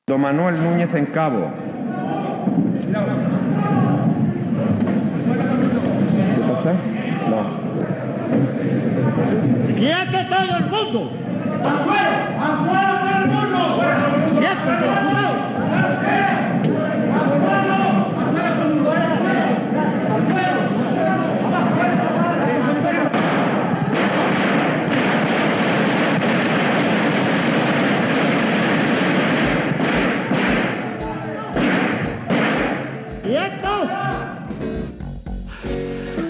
Don Manuel Núñez en Cabo. ¿Qué pasa? No. ¡Quieto todo el mundo! ¡Afuera! ¡Afuera todo el mundo! ¡Quieto, señor!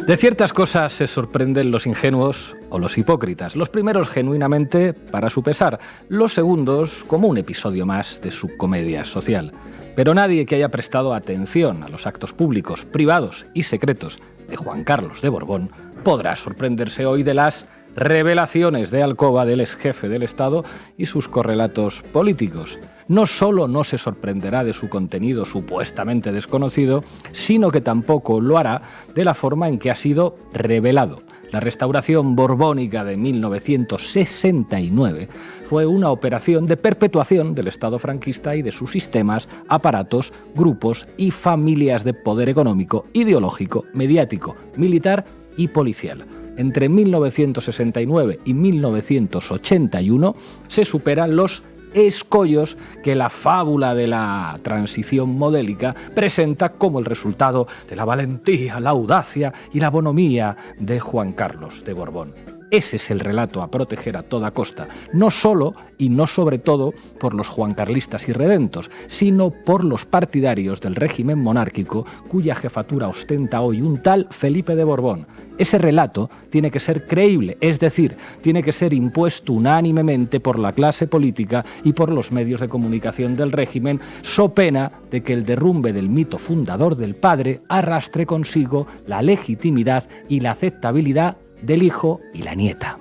De ciertas cosas se sorprenden los ingenuos o los hipócritas. Los primeros genuinamente para su pesar, los segundos como un episodio más de su comedia social. Pero nadie que haya prestado atención a los actos públicos, privados y secretos de Juan Carlos de Borbón podrá sorprenderse hoy de las revelaciones de alcoba del exjefe del Estado y sus correlatos políticos. No solo no se sorprenderá de su contenido supuestamente desconocido, sino que tampoco lo hará de la forma en que ha sido revelado. La restauración borbónica de 1969 fue una operación de perpetuación del Estado franquista y de sus sistemas, aparatos, grupos y familias de poder económico, ideológico, mediático, militar y policial. Entre 1969 y 1981 se superan los escollos que la fábula de la transición modélica presenta como el resultado de la valentía, la audacia y la bonomía de Juan Carlos de Borbón. Ese es el relato a proteger a toda costa, no solo y no sobre todo por los juancarlistas irredentos, sino por los partidarios del régimen monárquico cuya jefatura ostenta hoy un tal Felipe de Borbón. Ese relato tiene que ser creíble, es decir, tiene que ser impuesto unánimemente por la clase política y por los medios de comunicación del régimen, so pena de que el derrumbe del mito fundador del padre arrastre consigo la legitimidad y la aceptabilidad del hijo y la nieta.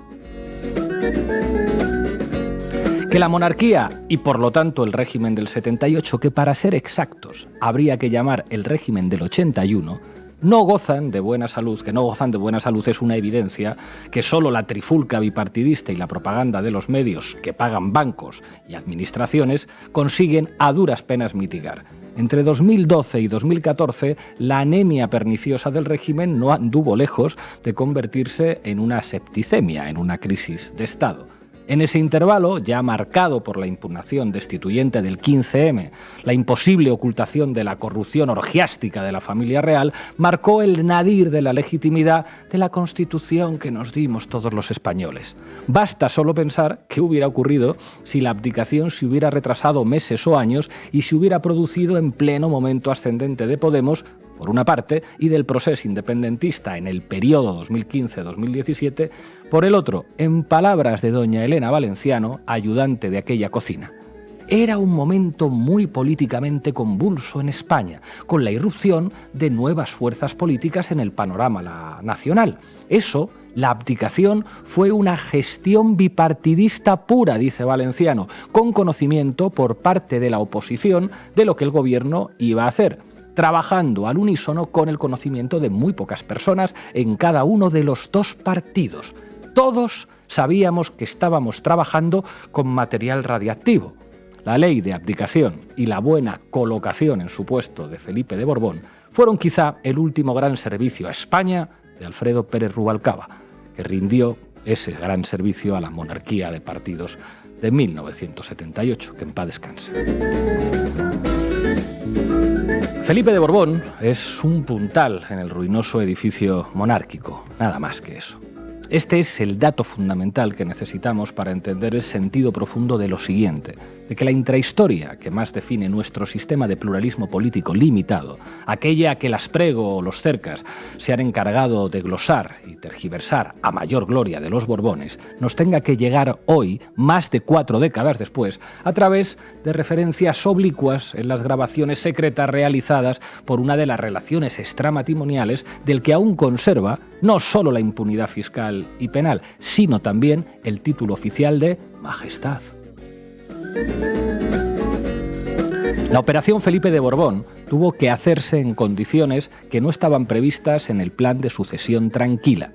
Que la monarquía y por lo tanto el régimen del 78, que para ser exactos habría que llamar el régimen del 81, no gozan de buena salud, es una evidencia que solo la trifulca bipartidista y la propaganda de los medios que pagan bancos y administraciones consiguen a duras penas mitigar. Entre 2012 y 2014, la anemia perniciosa del régimen no anduvo lejos de convertirse en una septicemia, en una crisis de Estado. En ese intervalo, ya marcado por la impugnación destituyente del 15M, la imposible ocultación de la corrupción orgiástica de la familia real, marcó el nadir de la legitimidad de la Constitución que nos dimos todos los españoles. Basta solo pensar qué hubiera ocurrido si la abdicación se hubiera retrasado meses o años y se hubiera producido en pleno momento ascendente de Podemos, por una parte, y del proceso independentista en el periodo 2015-2017, por el otro, en palabras de doña Elena Valenciano, ayudante de aquella cocina. Era un momento muy políticamente convulso en España, con la irrupción de nuevas fuerzas políticas en el panorama nacional. Eso, la abdicación, fue una gestión bipartidista pura, dice Valenciano, con conocimiento por parte de la oposición de lo que el gobierno iba a hacer, trabajando al unísono con el conocimiento de muy pocas personas en cada uno de los dos partidos. Todos sabíamos que estábamos trabajando con material radiactivo. La ley de abdicación y la buena colocación en su puesto de Felipe de Borbón fueron quizá el último gran servicio a España de Alfredo Pérez Rubalcaba, que rindió ese gran servicio a la monarquía de partidos de 1978, que en paz descanse. Felipe de Borbón es un puntal en el ruinoso edificio monárquico, nada más que eso. Este es el dato fundamental que necesitamos para entender el sentido profundo de lo siguiente, de que la intrahistoria que más define nuestro sistema de pluralismo político limitado, aquella que las Prego o los Cercas se han encargado de glosar y tergiversar a mayor gloria de los Borbones, nos tenga que llegar hoy, más de 4 décadas después, a través de referencias oblicuas en las grabaciones secretas realizadas por una de las relaciones extramatrimoniales del que aún conserva no solo la impunidad fiscal y penal, sino también el título oficial de Majestad. La operación Felipe de Borbón tuvo que hacerse en condiciones que no estaban previstas en el plan de sucesión tranquila.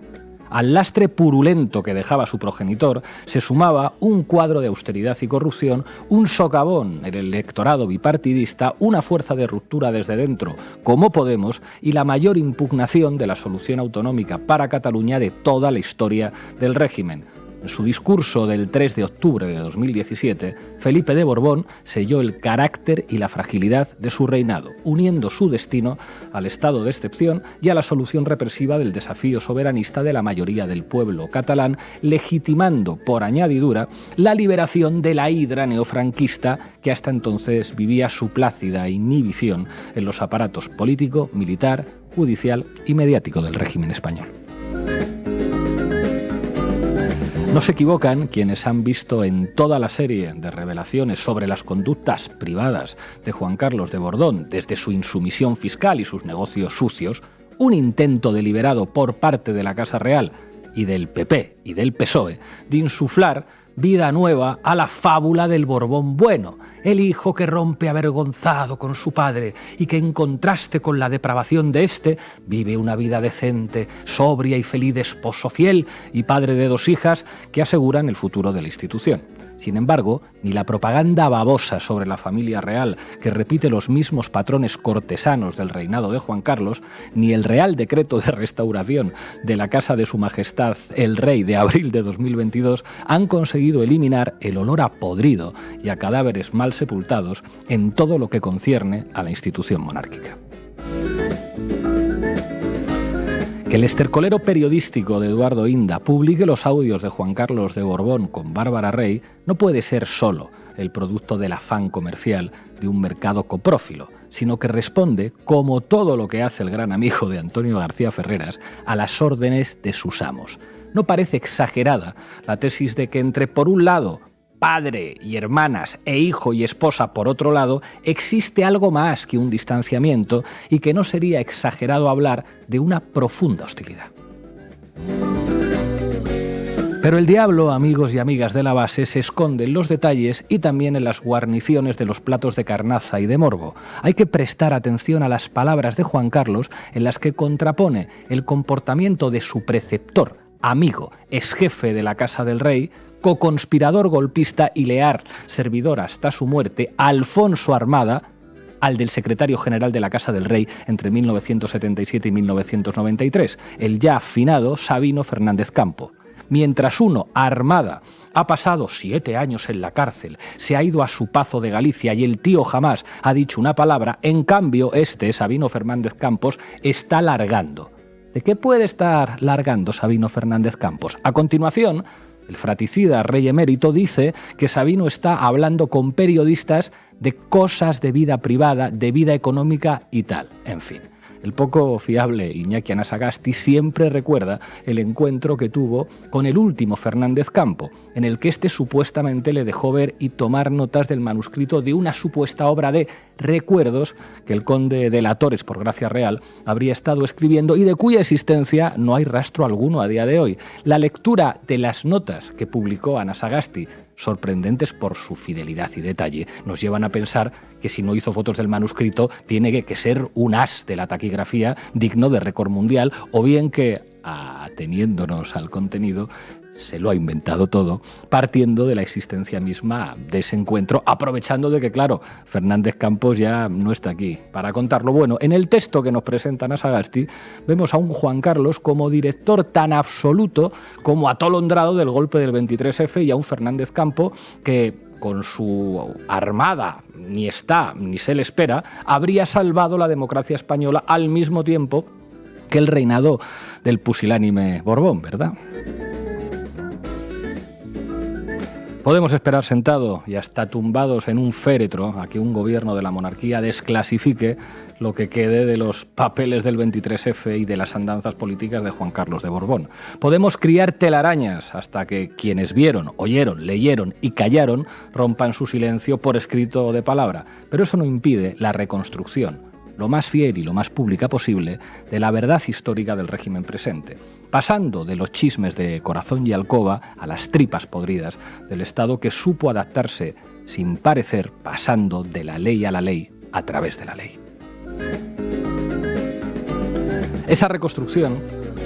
Al lastre purulento que dejaba su progenitor se sumaba un cuadro de austeridad y corrupción, un socavón en el electorado bipartidista, una fuerza de ruptura desde dentro, como Podemos, y la mayor impugnación de la solución autonómica para Cataluña de toda la historia del régimen. En su discurso del 3 de octubre de 2017, Felipe de Borbón selló el carácter y la fragilidad de su reinado, uniendo su destino al estado de excepción y a la solución represiva del desafío soberanista de la mayoría del pueblo catalán, legitimando por añadidura la liberación de la hidra neofranquista que hasta entonces vivía su plácida inhibición en los aparatos político, militar, judicial y mediático del régimen español. No se equivocan quienes han visto en toda la serie de revelaciones sobre las conductas privadas de Juan Carlos de Borbón, desde su insumisión fiscal y sus negocios sucios, un intento deliberado por parte de la Casa Real y del PP y del PSOE de insuflar vida nueva a la fábula del Borbón bueno, el hijo que rompe avergonzado con su padre y que, en contraste con la depravación de éste, vive una vida decente, sobria y feliz de esposo fiel y padre de 2 hijas que aseguran el futuro de la institución. Sin embargo, ni la propaganda babosa sobre la familia real, que repite los mismos patrones cortesanos del reinado de Juan Carlos, ni el Real Decreto de Restauración de la Casa de Su Majestad el Rey de abril de 2022 han conseguido eliminar el olor a podrido y a cadáveres mal sepultados en todo lo que concierne a la institución monárquica. Que el estercolero periodístico de Eduardo Inda publique los audios de Juan Carlos de Borbón con Bárbara Rey no puede ser solo el producto del afán comercial de un mercado coprófilo, sino que responde, como todo lo que hace el gran amigo de Antonio García Ferreras, a las órdenes de sus amos. No parece exagerada la tesis de que entre, por un lado, padre y hermanas e hijo y esposa por otro lado, existe algo más que un distanciamiento y que no sería exagerado hablar de una profunda hostilidad. Pero el diablo, amigos y amigas de la base, se esconde en los detalles y también en las guarniciones de los platos de carnaza y de morbo. Hay que prestar atención a las palabras de Juan Carlos en las que contrapone el comportamiento de su preceptor, amigo, exjefe de la Casa del Rey, coconspirador golpista y leal servidor hasta su muerte, Alfonso Armada, al del secretario general de la Casa del Rey entre 1977 y 1993, el ya finado Sabino Fernández Campo. Mientras uno, Armada, ha pasado 7 años en la cárcel, se ha ido a su Pazo de Galicia y el tío jamás ha dicho una palabra, en cambio este, Sabino Fernández Campos, está largando. ¿De qué puede estar largando Sabino Fernández Campos? A continuación, el fratricida rey emérito dice que Sabino está hablando con periodistas de cosas de vida privada, de vida económica y tal. En fin, el poco fiable Iñaki Anasagasti siempre recuerda el encuentro que tuvo con el último Fernández Campo, en el que éste supuestamente le dejó ver y tomar notas del manuscrito de una supuesta obra de recuerdos que el conde de la Torres, por gracia real, habría estado escribiendo y de cuya existencia no hay rastro alguno a día de hoy. La lectura de las notas que publicó Anasagasti, sorprendentes por su fidelidad y detalle, nos llevan a pensar que si no hizo fotos del manuscrito tiene que ser un as de la taquigrafía digno de récord mundial, o bien que, ateniéndonos al contenido, se lo ha inventado todo, partiendo de la existencia misma de ese encuentro, aprovechando de que, claro, Fernández Campos ya no está aquí para contarlo. Bueno, en el texto que nos presenta Anasagasti vemos a un Juan Carlos como director tan absoluto como atolondrado del golpe del 23F y a un Fernández Campo que, con su armada, ni está ni se le espera, habría salvado la democracia española al mismo tiempo que el reinado del pusilánime Borbón, ¿verdad? Podemos esperar sentado y hasta tumbados en un féretro a que un gobierno de la monarquía desclasifique lo que quede de los papeles del 23F y de las andanzas políticas de Juan Carlos de Borbón. Podemos criar telarañas hasta que quienes vieron, oyeron, leyeron y callaron rompan su silencio por escrito o de palabra, pero eso no impide la reconstrucción, lo más fiel y lo más pública posible, de la verdad histórica del régimen presente, pasando de los chismes de corazón y alcoba a las tripas podridas del Estado que supo adaptarse sin parecer, pasando de la ley a la ley a través de la ley. Esa reconstrucción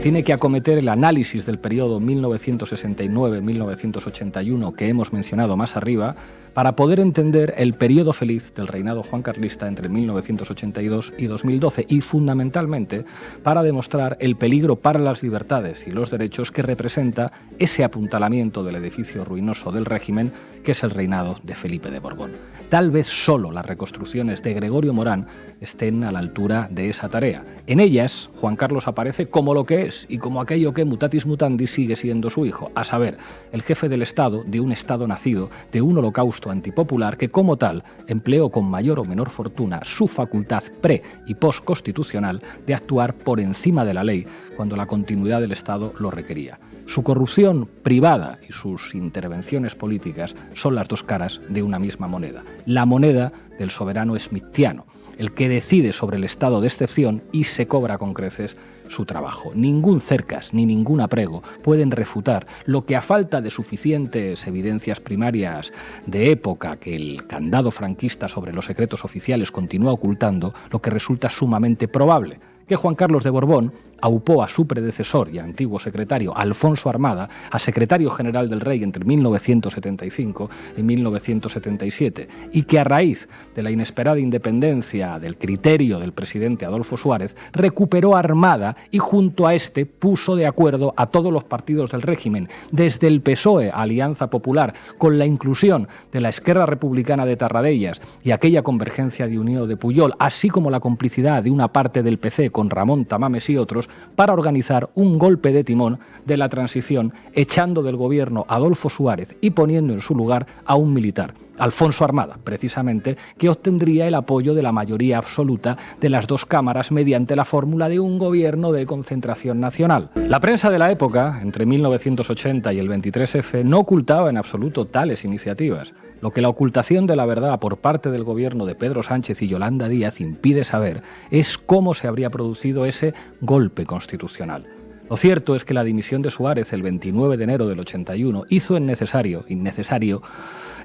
tiene que acometer el análisis del periodo 1969-1981 que hemos mencionado más arriba para poder entender el periodo feliz del reinado juancarlista entre 1982 y 2012 y, fundamentalmente, para demostrar el peligro para las libertades y los derechos que representa ese apuntalamiento del edificio ruinoso del régimen que es el reinado de Felipe de Borbón. Tal vez solo las reconstrucciones de Gregorio Morán estén a la altura de esa tarea. En ellas, Juan Carlos aparece como lo que es y como aquello que mutatis mutandis sigue siendo su hijo, a saber, el jefe del Estado de un Estado nacido de un holocausto antipopular que, como tal, empleó con mayor o menor fortuna su facultad pre- y postconstitucional de actuar por encima de la ley cuando la continuidad del Estado lo requería. Su corrupción privada y sus intervenciones políticas son las dos caras de una misma moneda, la moneda del soberano smithiano, el que decide sobre el estado de excepción y se cobra con creces su trabajo. Ningún cercas ni ningún aprego pueden refutar lo que, a falta de suficientes evidencias primarias de época que el candado franquista sobre los secretos oficiales continúa ocultando, lo que resulta sumamente probable: que Juan Carlos de Borbón aupó a su predecesor y antiguo secretario Alfonso Armada a secretario general del rey entre 1975 y 1977 y que, a raíz de la inesperada independencia del criterio del presidente Adolfo Suárez, recuperó Armada y junto a este puso de acuerdo a todos los partidos del régimen, desde el PSOE a Alianza Popular, con la inclusión de la Esquerra Republicana de Tarradellas y aquella convergencia de Unió de Pujol, así como la complicidad de una parte del PC con Ramón Tamames y otros, para organizar un golpe de timón de la transición, echando del gobierno a Adolfo Suárez y poniendo en su lugar a un militar, Alfonso Armada, precisamente, que obtendría el apoyo de la mayoría absoluta de las dos cámaras mediante la fórmula de un gobierno de concentración nacional. La prensa de la época, entre 1980 y el 23F, no ocultaba en absoluto tales iniciativas. Lo que la ocultación de la verdad por parte del gobierno de Pedro Sánchez y Yolanda Díaz impide saber es cómo se habría producido ese golpe constitucional. Lo cierto es que la dimisión de Suárez el 29 de enero del 81 hizo innecesario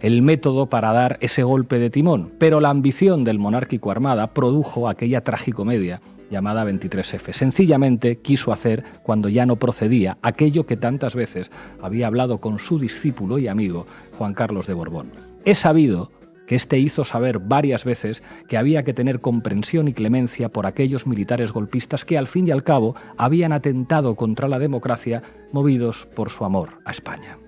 el método para dar ese golpe de timón, pero la ambición del monárquico Armada produjo aquella tragicomedia llamada 23F. Sencillamente quiso hacer, cuando ya no procedía, aquello que tantas veces había hablado con su discípulo y amigo Juan Carlos de Borbón. Es sabido que éste hizo saber varias veces que había que tener comprensión y clemencia por aquellos militares golpistas que, al fin y al cabo, habían atentado contra la democracia movidos por su amor a España.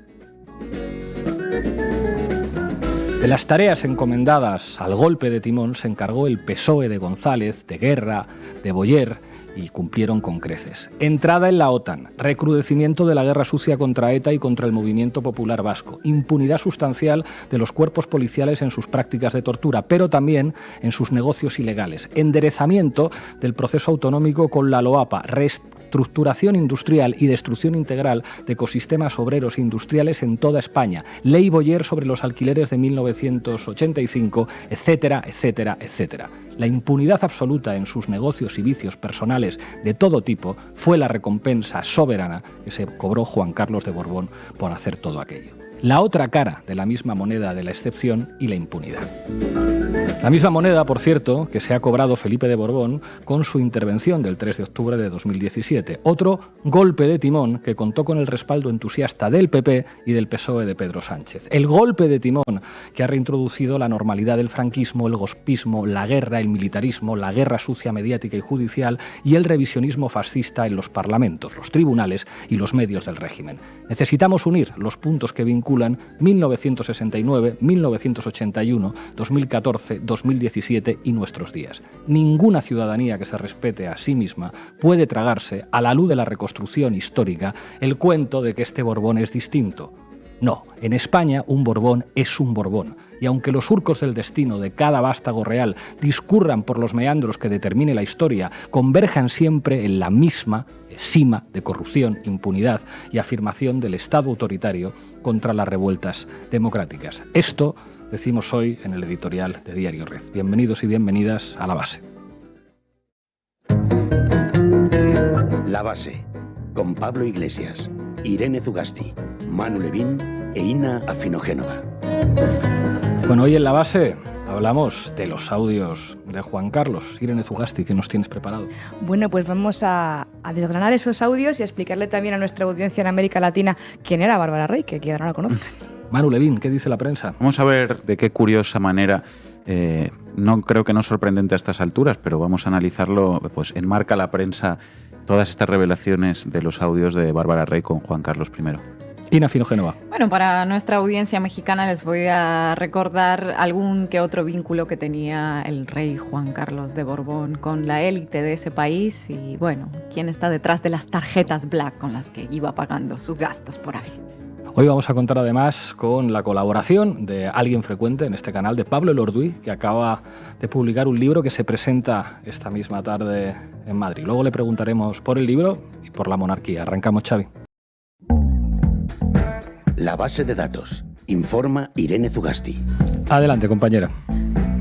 De las tareas encomendadas al golpe de timón se encargó el PSOE de González, de Guerra, de Boyer, y cumplieron con creces. Entrada en la OTAN, recrudecimiento de la guerra sucia contra ETA y contra el movimiento popular vasco, impunidad sustancial de los cuerpos policiales en sus prácticas de tortura, pero también en sus negocios ilegales, enderezamiento del proceso autonómico con la LOAPA, reestructuración industrial y destrucción integral de ecosistemas obreros e industriales en toda España, ley Boyer sobre los alquileres de 1985, etcétera, etcétera, etcétera. La impunidad absoluta en sus negocios y vicios personales de todo tipo fue la recompensa soberana que se cobró Juan Carlos de Borbón por hacer todo aquello. La otra cara de la misma moneda de la excepción y la impunidad. La misma moneda, por cierto, que se ha cobrado Felipe de Borbón con su intervención del 3 de octubre de 2017. Otro golpe de timón que contó con el respaldo entusiasta del PP y del PSOE de Pedro Sánchez. El golpe de timón que ha reintroducido la normalidad del franquismo, el gospismo, la guerra, el militarismo, la guerra sucia mediática y judicial y el revisionismo fascista en los parlamentos, los tribunales y los medios del régimen. Necesitamos unir los puntos que vinculan 1969, 1981, 2014, 2017 y nuestros días. Ninguna ciudadanía que se respete a sí misma puede tragarse, a la luz de la reconstrucción histórica, el cuento de que este Borbón es distinto. No, en España un Borbón es un Borbón, y aunque los surcos del destino de cada vástago real discurran por los meandros que determine la historia, converjan siempre en la misma cima de corrupción, impunidad y afirmación del Estado autoritario contra las revueltas democráticas. Esto decimos hoy en el editorial de Diario Red. Bienvenidos y bienvenidas a La Base. La Base, con Pablo Iglesias, Irene Zugasti, Manu Levín e Ina Afinogénova. Bueno, hoy en La Base Hablamos de los audios de Juan Carlos. Irene Zugasti, ¿qué nos tienes preparado? Bueno, pues vamos a desgranar esos audios y a explicarle también a nuestra audiencia en América Latina quién era Bárbara Rey, que quizá no la conozca. Manu Levín, ¿qué dice la prensa? Vamos a ver de qué curiosa manera, no creo que no es sorprendente a estas alturas, pero vamos a analizarlo, pues enmarca la prensa todas estas revelaciones de los audios de Bárbara Rey con Juan Carlos I. Ina Finogénova. Bueno, para nuestra audiencia mexicana les voy a recordar algún que otro vínculo que tenía el rey Juan Carlos de Borbón con la élite de ese país y, bueno, quién está detrás de las tarjetas Black con las que iba pagando sus gastos por ahí. Hoy vamos a contar además con la colaboración de alguien frecuente en este canal, de Pablo Elorduy, que acaba de publicar un libro que se presenta esta misma tarde en Madrid. Luego le preguntaremos por el libro y por la monarquía. Arrancamos, Xavi. La base de datos. Informa Irene Zugasti. Adelante, compañera.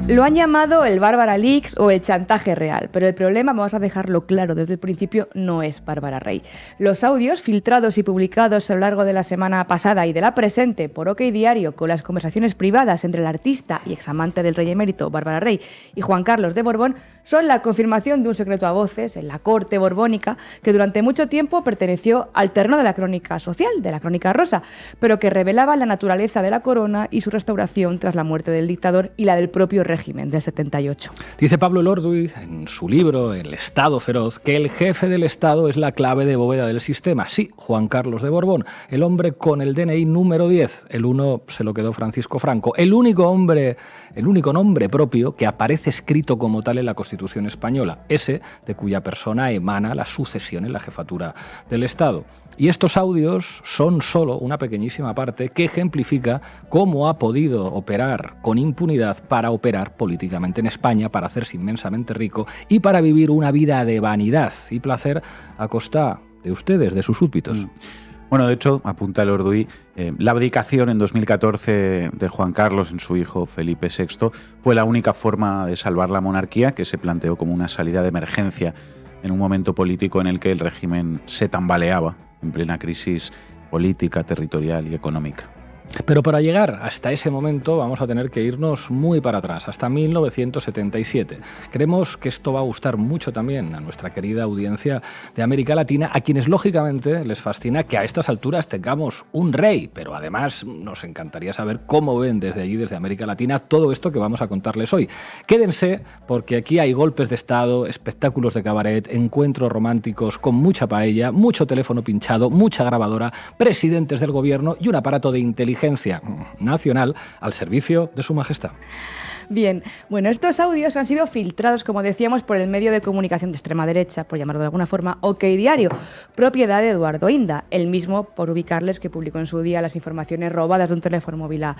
Lo han llamado el Bárbara Leaks o el chantaje real, pero el problema, vamos a dejarlo claro desde el principio, no es Bárbara Rey. Los audios filtrados y publicados a lo largo de la semana pasada y de la presente por OK Diario con las conversaciones privadas entre el artista y examante del rey emérito Bárbara Rey y Juan Carlos de Borbón son la confirmación de un secreto a voces en la corte borbónica que durante mucho tiempo perteneció al terreno de la crónica social, de la crónica rosa, pero que revelaba la naturaleza de la corona y su restauración tras la muerte del dictador y la del propio régimen del 78. Dice Pablo Elorduy en su libro El Estado feroz que el jefe del Estado es la clave de bóveda del sistema. Sí, Juan Carlos de Borbón, el hombre con el DNI número 10. El 1 se lo quedó Francisco Franco. El único nombre propio que aparece escrito como tal en la Constitución española. Ese de cuya persona emana la sucesión en la jefatura del Estado. Y estos audios son solo una pequeñísima parte que ejemplifica cómo ha podido operar con impunidad para operar políticamente en España, para hacerse inmensamente rico y para vivir una vida de vanidad y placer a costa de ustedes, de sus súbditos. Bueno, de hecho, apunta Elorduy, la abdicación en 2014 de Juan Carlos en su hijo Felipe VI fue la única forma de salvar la monarquía, que se planteó como una salida de emergencia en un momento político en el que el régimen se tambaleaba en plena crisis política, territorial y económica. Pero para llegar hasta ese momento vamos a tener que irnos muy para atrás, hasta 1977. Creemos que esto va a gustar mucho también a nuestra querida audiencia de América Latina, a quienes lógicamente les fascina que a estas alturas tengamos un rey, pero además nos encantaría saber cómo ven desde allí, desde América Latina, todo esto que vamos a contarles hoy. Quédense, porque aquí hay golpes de Estado, espectáculos de cabaret, encuentros románticos con mucha paella, mucho teléfono pinchado, mucha grabadora, presidentes del gobierno y un aparato de inteligencia nacional al servicio de su majestad. Bien, bueno, estos audios han sido filtrados, como decíamos, por el medio de comunicación de extrema derecha, por llamarlo de alguna forma, OK Diario, propiedad de Eduardo Inda, el mismo, por ubicarles, que publicó en su día las informaciones robadas de un teléfono móvil a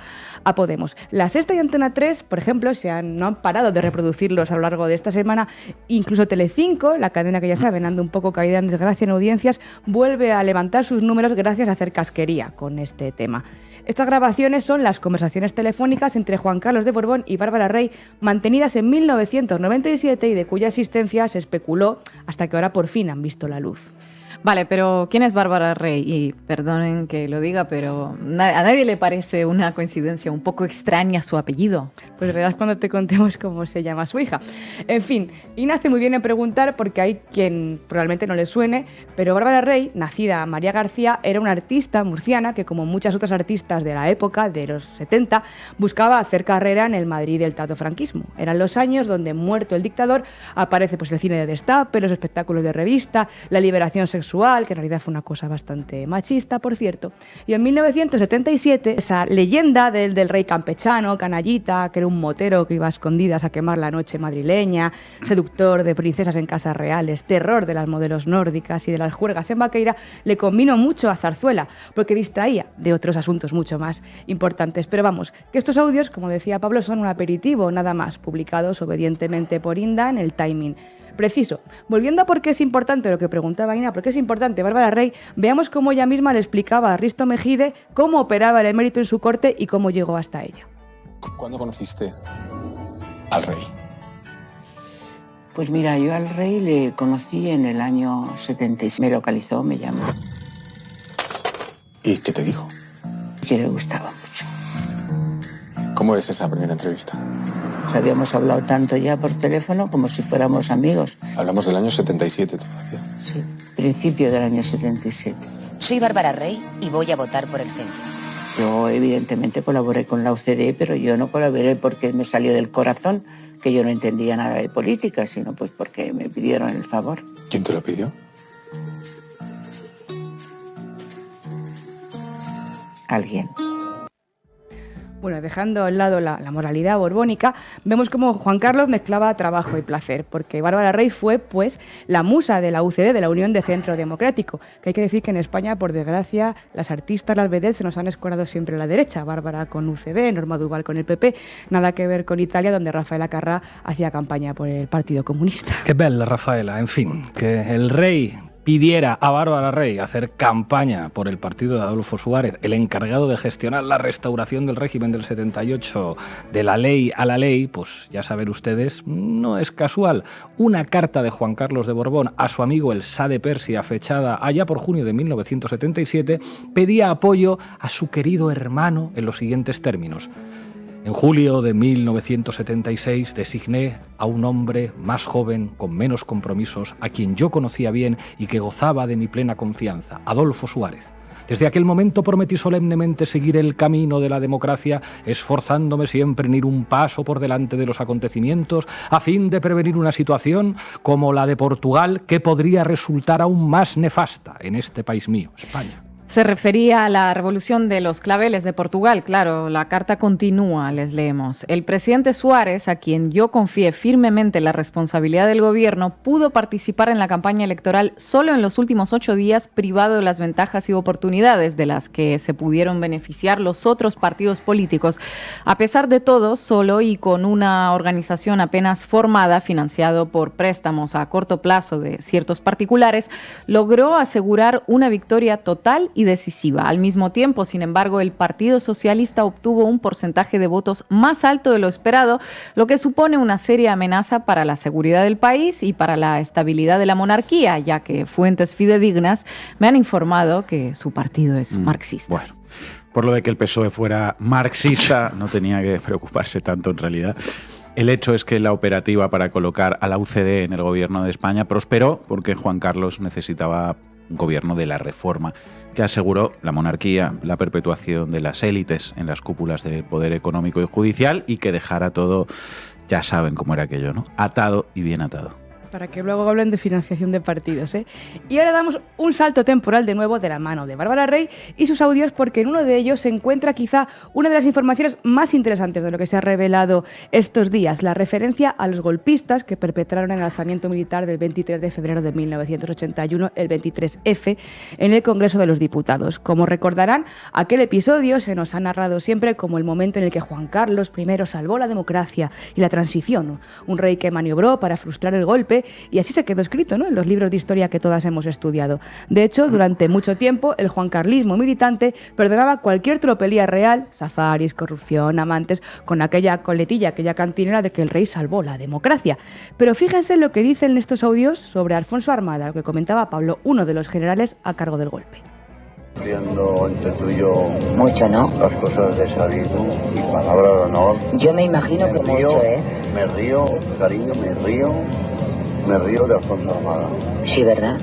Podemos. La Sexta y Antena 3, por ejemplo, no han parado de reproducirlos a lo largo de esta semana. Incluso Telecinco, la cadena que ya saben, anda un poco caída en desgracia en audiencias, vuelve a levantar sus números gracias a hacer casquería con este tema. Estas grabaciones son las conversaciones telefónicas entre Juan Carlos de Borbón y Bárbara Rey, mantenidas en 1997 y de cuya existencia se especuló hasta que ahora por fin han visto la luz. Vale, pero ¿quién es Bárbara Rey? Y perdonen que lo diga, pero a nadie le parece una coincidencia un poco extraña su apellido. Pues verás cuando te contemos cómo se llama su hija. En fin, Ina hace muy bien en preguntar porque hay quien probablemente no le suene, pero Bárbara Rey, nacida María García, era una artista murciana que, como muchas otras artistas de la época, de los 70, buscaba hacer carrera en el Madrid del tardofranquismo. Eran los años donde, muerto el dictador, aparece pues el cine de destape, los espectáculos de revista, la liberación sexual, que en realidad fue una cosa bastante machista, por cierto. Y en 1977, esa leyenda del rey campechano, canallita, que era un motero que iba a escondidas a quemar la noche madrileña, seductor de princesas en casas reales, terror de las modelos nórdicas y de las juergas en Vaqueira, le convino mucho a Zarzuela, porque distraía de otros asuntos mucho más importantes. Pero vamos, que estos audios, como decía Pablo, son un aperitivo, nada más, publicados obedientemente por Inda en el Timing preciso. Volviendo a por qué es importante lo que preguntaba Ina, por qué es importante Bárbara Rey, veamos cómo ella misma le explicaba a Risto Mejide cómo operaba el emérito en su corte y cómo llegó hasta ella. ¿Cuándo conociste al rey? Pues mira, yo al rey le conocí en el año 76. Me localizó, me llamó. ¿Y qué te dijo? Que le gustaba mucho. ¿Cómo es esa primera entrevista? Habíamos hablado tanto ya por teléfono como si fuéramos amigos. Hablamos del año 77 todavía. Sí, principio del año 77. Soy Bárbara Rey y voy a votar por el centro. Yo evidentemente colaboré con la UCD, pero yo no colaboré porque me salió del corazón, que yo no entendía nada de política, sino pues porque me pidieron el favor. ¿Quién te lo pidió? Alguien. Bueno, dejando a un lado la moralidad borbónica, vemos cómo Juan Carlos mezclaba trabajo y placer, porque Bárbara Rey fue, pues, la musa de la UCD, de la Unión de Centro Democrático, que hay que decir que en España, por desgracia, las artistas, las vedettes, se nos han escorado siempre a la derecha. Bárbara con UCD, Norma Duval con el PP, nada que ver con Italia, donde Rafaela Carrà hacía campaña por el Partido Comunista. Qué bella, Rafaela. En fin, que el rey pidiera a Bárbara Rey hacer campaña por el partido de Adolfo Suárez, el encargado de gestionar la restauración del régimen del 78, de la ley a la ley, pues ya saben ustedes, no es casual. Una carta de Juan Carlos de Borbón a su amigo el Shah de Persia, fechada allá por junio de 1977, pedía apoyo a su querido hermano en los siguientes términos. En julio de 1976 designé a un hombre más joven, con menos compromisos, a quien yo conocía bien y que gozaba de mi plena confianza, Adolfo Suárez. Desde aquel momento prometí solemnemente seguir el camino de la democracia, esforzándome siempre en ir un paso por delante de los acontecimientos, a fin de prevenir una situación como la de Portugal, que podría resultar aún más nefasta en este país mío, España. Se refería a la revolución de los claveles de Portugal, claro, la carta continúa, les leemos. El presidente Suárez, a quien yo confié firmemente la responsabilidad del gobierno, pudo participar en la campaña electoral solo en los últimos 8 días, privado de las ventajas y oportunidades de las que se pudieron beneficiar los otros partidos políticos. A pesar de todo, solo y con una organización apenas formada, financiado por préstamos a corto plazo de ciertos particulares, logró asegurar una victoria total y decisiva. Al mismo tiempo, sin embargo, el Partido Socialista obtuvo un porcentaje de votos más alto de lo esperado, lo que supone una seria amenaza para la seguridad del país y para la estabilidad de la monarquía, ya que fuentes fidedignas me han informado que su partido es marxista. Bueno, por lo de que el PSOE fuera marxista, no tenía que preocuparse tanto en realidad. El hecho es que la operativa para colocar a la UCD en el gobierno de España prosperó porque Juan Carlos necesitaba un gobierno de la reforma que aseguró la monarquía, la perpetuación de las élites en las cúpulas del poder económico y judicial y que dejara todo, ya saben cómo era aquello, ¿no? Atado y bien atado. Para que luego hablen de financiación de partidos, ¿eh? Y ahora damos un salto temporal de nuevo de la mano de Bárbara Rey y sus audios, porque en uno de ellos se encuentra quizá una de las informaciones más interesantes de lo que se ha revelado estos días, la referencia a los golpistas que perpetraron el alzamiento militar del 23 de febrero de 1981, el 23F, en el Congreso de los Diputados. Como recordarán, aquel episodio se nos ha narrado siempre como el momento en el que Juan Carlos I salvó la democracia y la transición, un rey que maniobró para frustrar el golpe. Y así se quedó escrito, ¿no?, en los libros de historia que todas hemos estudiado. De hecho, durante mucho tiempo, el juancarlismo militante perdonaba cualquier tropelía real, safaris, corrupción, amantes, con aquella coletilla, aquella cantinera de que el rey salvó la democracia. Pero fíjense lo que dicen estos audios sobre Alfonso Armada, lo que comentaba Pablo, uno de los generales a cargo del golpe. Viendo entre tú y yo Mucho, ¿no? las cosas de sabido y palabra de honor. Yo me imagino que mucho, ¿eh? Me río, cariño, me río de Alfonso Armada. Sí, ¿verdad?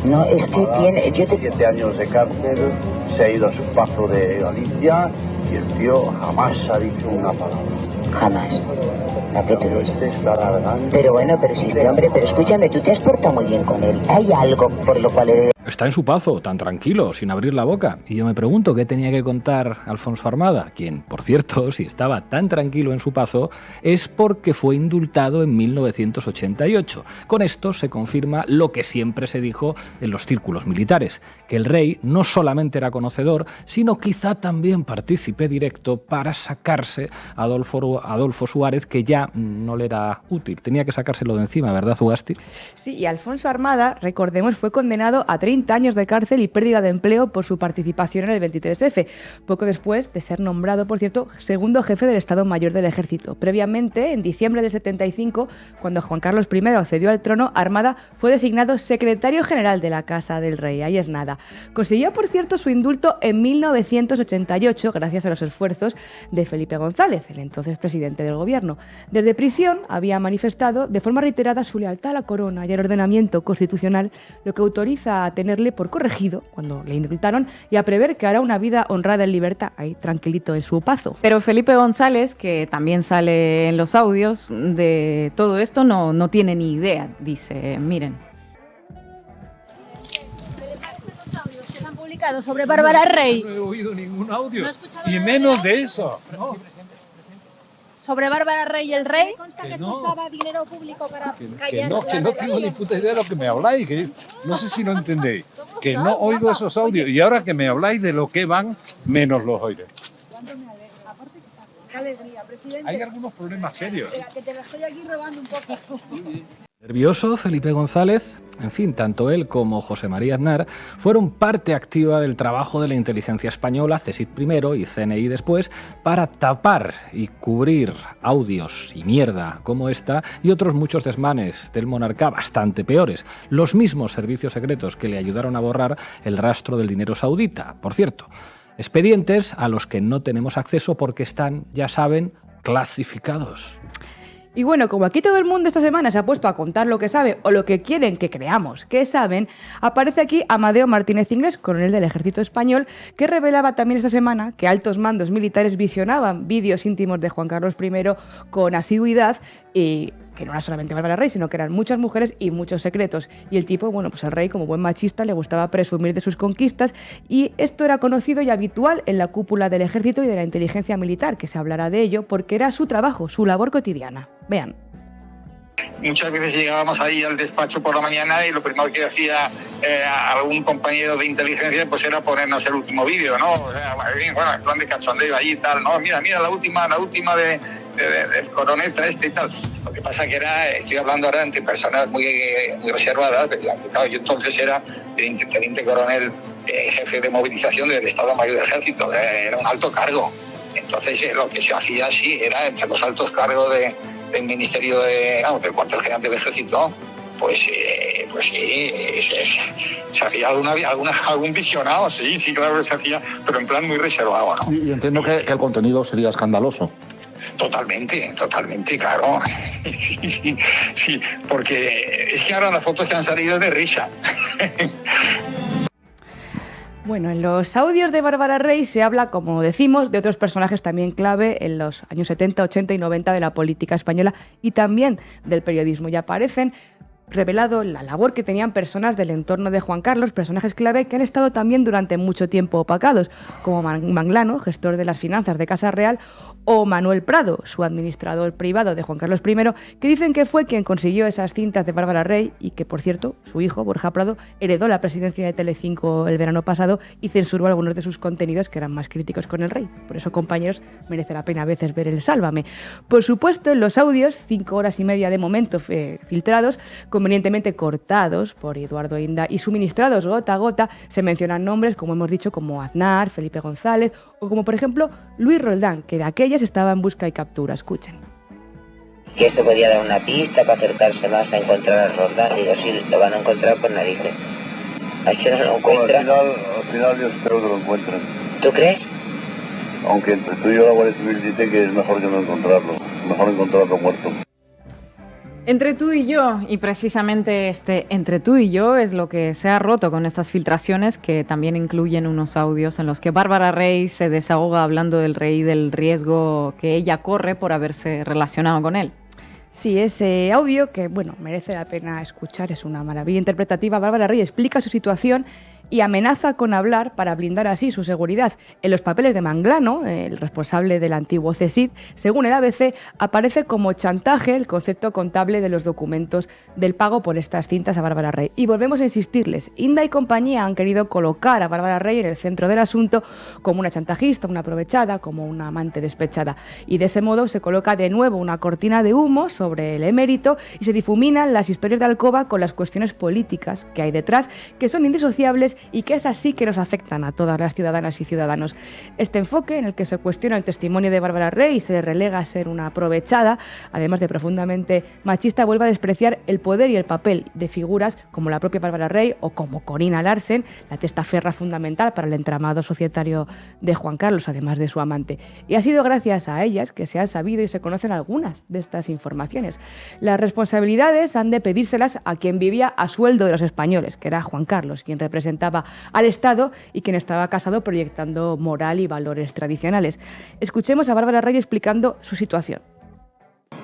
No, es que tiene... Yo te... 7 años de cárcel, se ha ido a su paso de Galicia y el tío jamás ha dicho una palabra. Jamás. ¿A qué te digo? Este está alargando. Pero bueno, pero si este hombre... Pero escúchame, tú te has portado muy bien con él. Hay algo por lo cual... Está en su pazo, tan tranquilo, sin abrir la boca. Y yo me pregunto qué tenía que contar Alfonso Armada, quien, por cierto, si estaba tan tranquilo en su pazo, es porque fue indultado en 1988. Con esto se confirma lo que siempre se dijo en los círculos militares, que el rey no solamente era conocedor, sino quizá también partícipe directo para sacarse a Adolfo Suárez, que ya no le era útil. Tenía que sacárselo de encima, ¿verdad, Ugasti? Sí, y Alfonso Armada, recordemos, fue condenado a 30 30 años de cárcel y pérdida de empleo por su participación en el 23F, poco después de ser nombrado, por cierto, segundo jefe del Estado Mayor del Ejército. Previamente, en diciembre del 75, cuando Juan Carlos I accedió al trono, Armada fue designado secretario general de la Casa del Rey. Ahí es nada. Consiguió, por cierto, su indulto en 1988 gracias a los esfuerzos de Felipe González, el entonces presidente del gobierno. Desde prisión había manifestado de forma reiterada su lealtad a la corona y al ordenamiento constitucional, lo que autoriza a tenerle por corregido cuando le indultaron y a prever que hará una vida honrada en libertad, ahí tranquilito en su pazo. Pero Felipe González, que también sale en los audios de todo esto, no tiene ni idea, dice, miren. Se han publicado sobre Bárbara Rey. No he oído ningún audio, ¿No he escuchado y nada menos de de eso. No. Sobre Bárbara Rey y el rey. consta que se usaba dinero público para Que no tengo ni puta idea de lo que me habláis, que no sé si lo entendéis, que no oigo esos audios, y ahora que me habláis de lo que van, menos los oiré. Qué alegría, presidente. Hay algunos problemas serios. Que te la estoy aquí robando un poco. Nervioso, Felipe González, en fin, tanto él como José María Aznar fueron parte activa del trabajo de la inteligencia española, CSIC primero y CNI después, para tapar y cubrir audios y mierda como esta y otros muchos desmanes del monarca bastante peores. Los mismos servicios secretos que le ayudaron a borrar el rastro del dinero saudita, por cierto. Expedientes a los que no tenemos acceso porque están, ya saben, clasificados. Y bueno, como aquí todo el mundo esta semana se ha puesto a contar lo que sabe o lo que quieren que creamos que saben, aparece aquí Amadeo Martínez Inglés, coronel del Ejército Español, que revelaba también esta semana que altos mandos militares visionaban vídeos íntimos de Juan Carlos I con asiduidad y que no era solamente Bárbara Rey, sino que eran muchas mujeres y muchos secretos. Y el tipo, bueno, pues al rey, como buen machista, le gustaba presumir de sus conquistas y esto era conocido y habitual en la cúpula del ejército y de la inteligencia militar, que se hablará de ello porque era su trabajo, su labor cotidiana. Vean. Muchas veces llegábamos ahí al despacho por la mañana y lo primero que hacía algún compañero de inteligencia pues era ponernos el último vídeo, ¿no? O sea, bueno, en plan de cachondeo ahí y tal, ¿no? Mira, la última del coronel este y tal. Lo que pasa que estoy hablando ahora entre personas muy reservadas, claro, yo entonces era teniente coronel, jefe de movilización del Estado Mayor del Ejército, era un alto cargo. Entonces lo que se hacía sí era entre los altos cargos del Ministerio del Cuartel General del Ejército, pues sí, se hacía algún visionado, sí, claro que se hacía, pero en plan muy reservado, ¿no? Y entiendo que el contenido sería escandaloso. Totalmente, claro. Sí, porque es que ahora las fotos que han salido de risa. Bueno, en los audios de Bárbara Rey se habla, como decimos, de otros personajes también clave en los años 70, 80 y 90 de la política española y también del periodismo. Y aparecen revelado la labor que tenían personas del entorno de Juan Carlos, personajes clave que han estado también durante mucho tiempo opacados, como Manglano, gestor de las finanzas de Casa Real, o Manuel Prado, su administrador privado de Juan Carlos I, que dicen que fue quien consiguió esas cintas de Bárbara Rey y que, por cierto, su hijo, Borja Prado, heredó la presidencia de Telecinco el verano pasado y censuró algunos de sus contenidos que eran más críticos con el rey. Por eso, compañeros, merece la pena a veces ver el Sálvame. Por supuesto, en los audios, 5 horas y media de momento filtrados, convenientemente cortados por Eduardo Inda y suministrados gota a gota, se mencionan nombres, como hemos dicho, como Aznar, Felipe González o como, por ejemplo, Luis Roldán, que de aquellas estaba en busca y captura. Escuchen. Que esto podía dar una pista para acercarse más a encontrar a Roldán. Digo, sí, lo van a encontrar por narices. Así no lo encuentran. Al final yo espero que lo encuentren. ¿Tú crees? Aunque entre tú y yo la Guardia Civil dice que es mejor que no encontrarlo. Mejor encontrarlo muerto. Entre tú y yo, y precisamente entre tú y yo es lo que se ha roto con estas filtraciones que también incluyen unos audios en los que Bárbara Rey se desahoga hablando del rey y del riesgo que ella corre por haberse relacionado con él. Sí, ese audio que, bueno, merece la pena escuchar, es una maravilla interpretativa. Bárbara Rey explica su situación y amenaza con hablar para blindar así su seguridad. En los papeles de Manglano, el responsable del antiguo CSIC, según el ABC, aparece como chantaje el concepto contable de los documentos del pago por estas cintas a Bárbara Rey. Y volvemos a insistirles, Inda y compañía han querido colocar a Bárbara Rey en el centro del asunto como una chantajista, una aprovechada, como una amante despechada. Y de ese modo se coloca de nuevo una cortina de humo sobre el emérito y se difuminan las historias de alcoba con las cuestiones políticas que hay detrás, que son indisociables y que es así que nos afectan a todas las ciudadanas y ciudadanos. Este enfoque en el que se cuestiona el testimonio de Bárbara Rey y se le relega a ser una aprovechada, además de profundamente machista, vuelve a despreciar el poder y el papel de figuras como la propia Bárbara Rey o como Corina Larsen, la testaferra fundamental para el entramado societario de Juan Carlos, además de su amante. Y ha sido gracias a ellas que se han sabido y se conocen algunas de estas informaciones. Las responsabilidades han de pedírselas a quien vivía a sueldo de los españoles, que era Juan Carlos, quien representaba al Estado y quien estaba casado proyectando moral y valores tradicionales. Escuchemos a Bárbara Rey explicando su situación.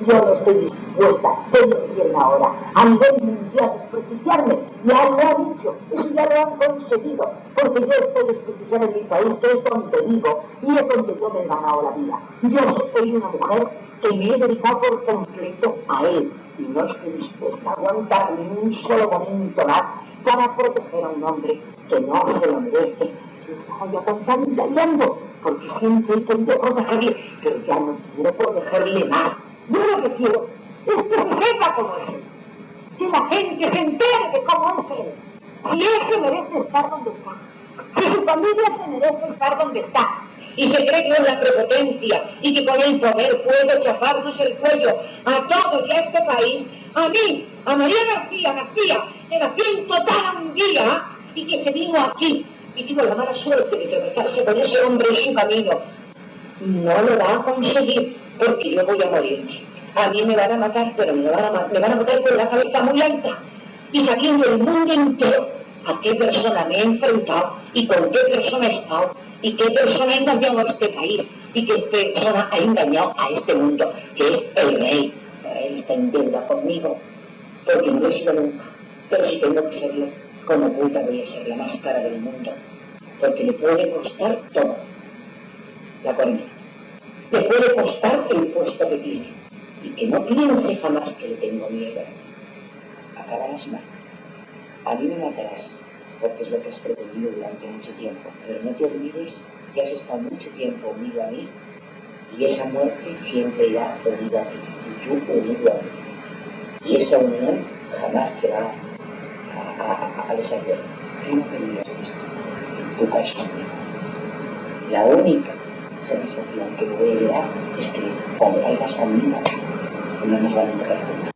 Yo no estoy dispuesta, tengo que decirme ahora, a nivel mundial desprestigiarme. Ya lo ha dicho, eso ya lo han conseguido, porque yo estoy desprestigiada en mi país, que es donde vivo, y es donde yo me he ganado la vida. Yo soy una mujer que me he dedicado por completo a él, y no estoy dispuesta a aguantar ni un solo momento más para proteger a un hombre que no se lo merece. Yo estaba ya contando y engañando, porque siempre he querido protegerle, pero ya no quiero protegerle más. Yo lo que quiero es que se sepa cómo es él, que la gente se entere de cómo es él, si él se merece estar donde está, si su familia se merece estar donde está, y se cree que con la prepotencia y que con el poder puede chafarnos el cuello a todos y a este país, a mí, a María García, que nació en total Hungría y que se vino aquí y tuvo la mala suerte de tropezarse con ese hombre en su camino. No lo va a conseguir, porque yo voy a morirme. A mí me van a matar, pero me van a matar con la cabeza muy alta y sabiendo el mundo entero a qué persona me he enfrentado y con qué persona he estado y qué persona ha engañado a este país y qué persona ha engañado a este mundo, que es el rey. Él está en deuda conmigo, porque no lo he sido nunca, pero si tengo que serlo, como puta voy a ser la más cara del mundo, porque le puede costar todo. La corona. Le puede costar el puesto que tiene. Y que no piense jamás que le tengo miedo. Acabarás mal. A mí me matarás, porque es lo que has pretendido durante mucho tiempo. Pero no te olvides que has estado mucho tiempo unido a mí, y esa muerte siempre irá unida a ti, y tú unido a mí. Y esa unión jamás se va a deshacer. Yo no te olvides de esto. Tú caes conmigo. La única sensación que me voy a llevar es que cuando caigas conmigo no nos van a enterrar juntos.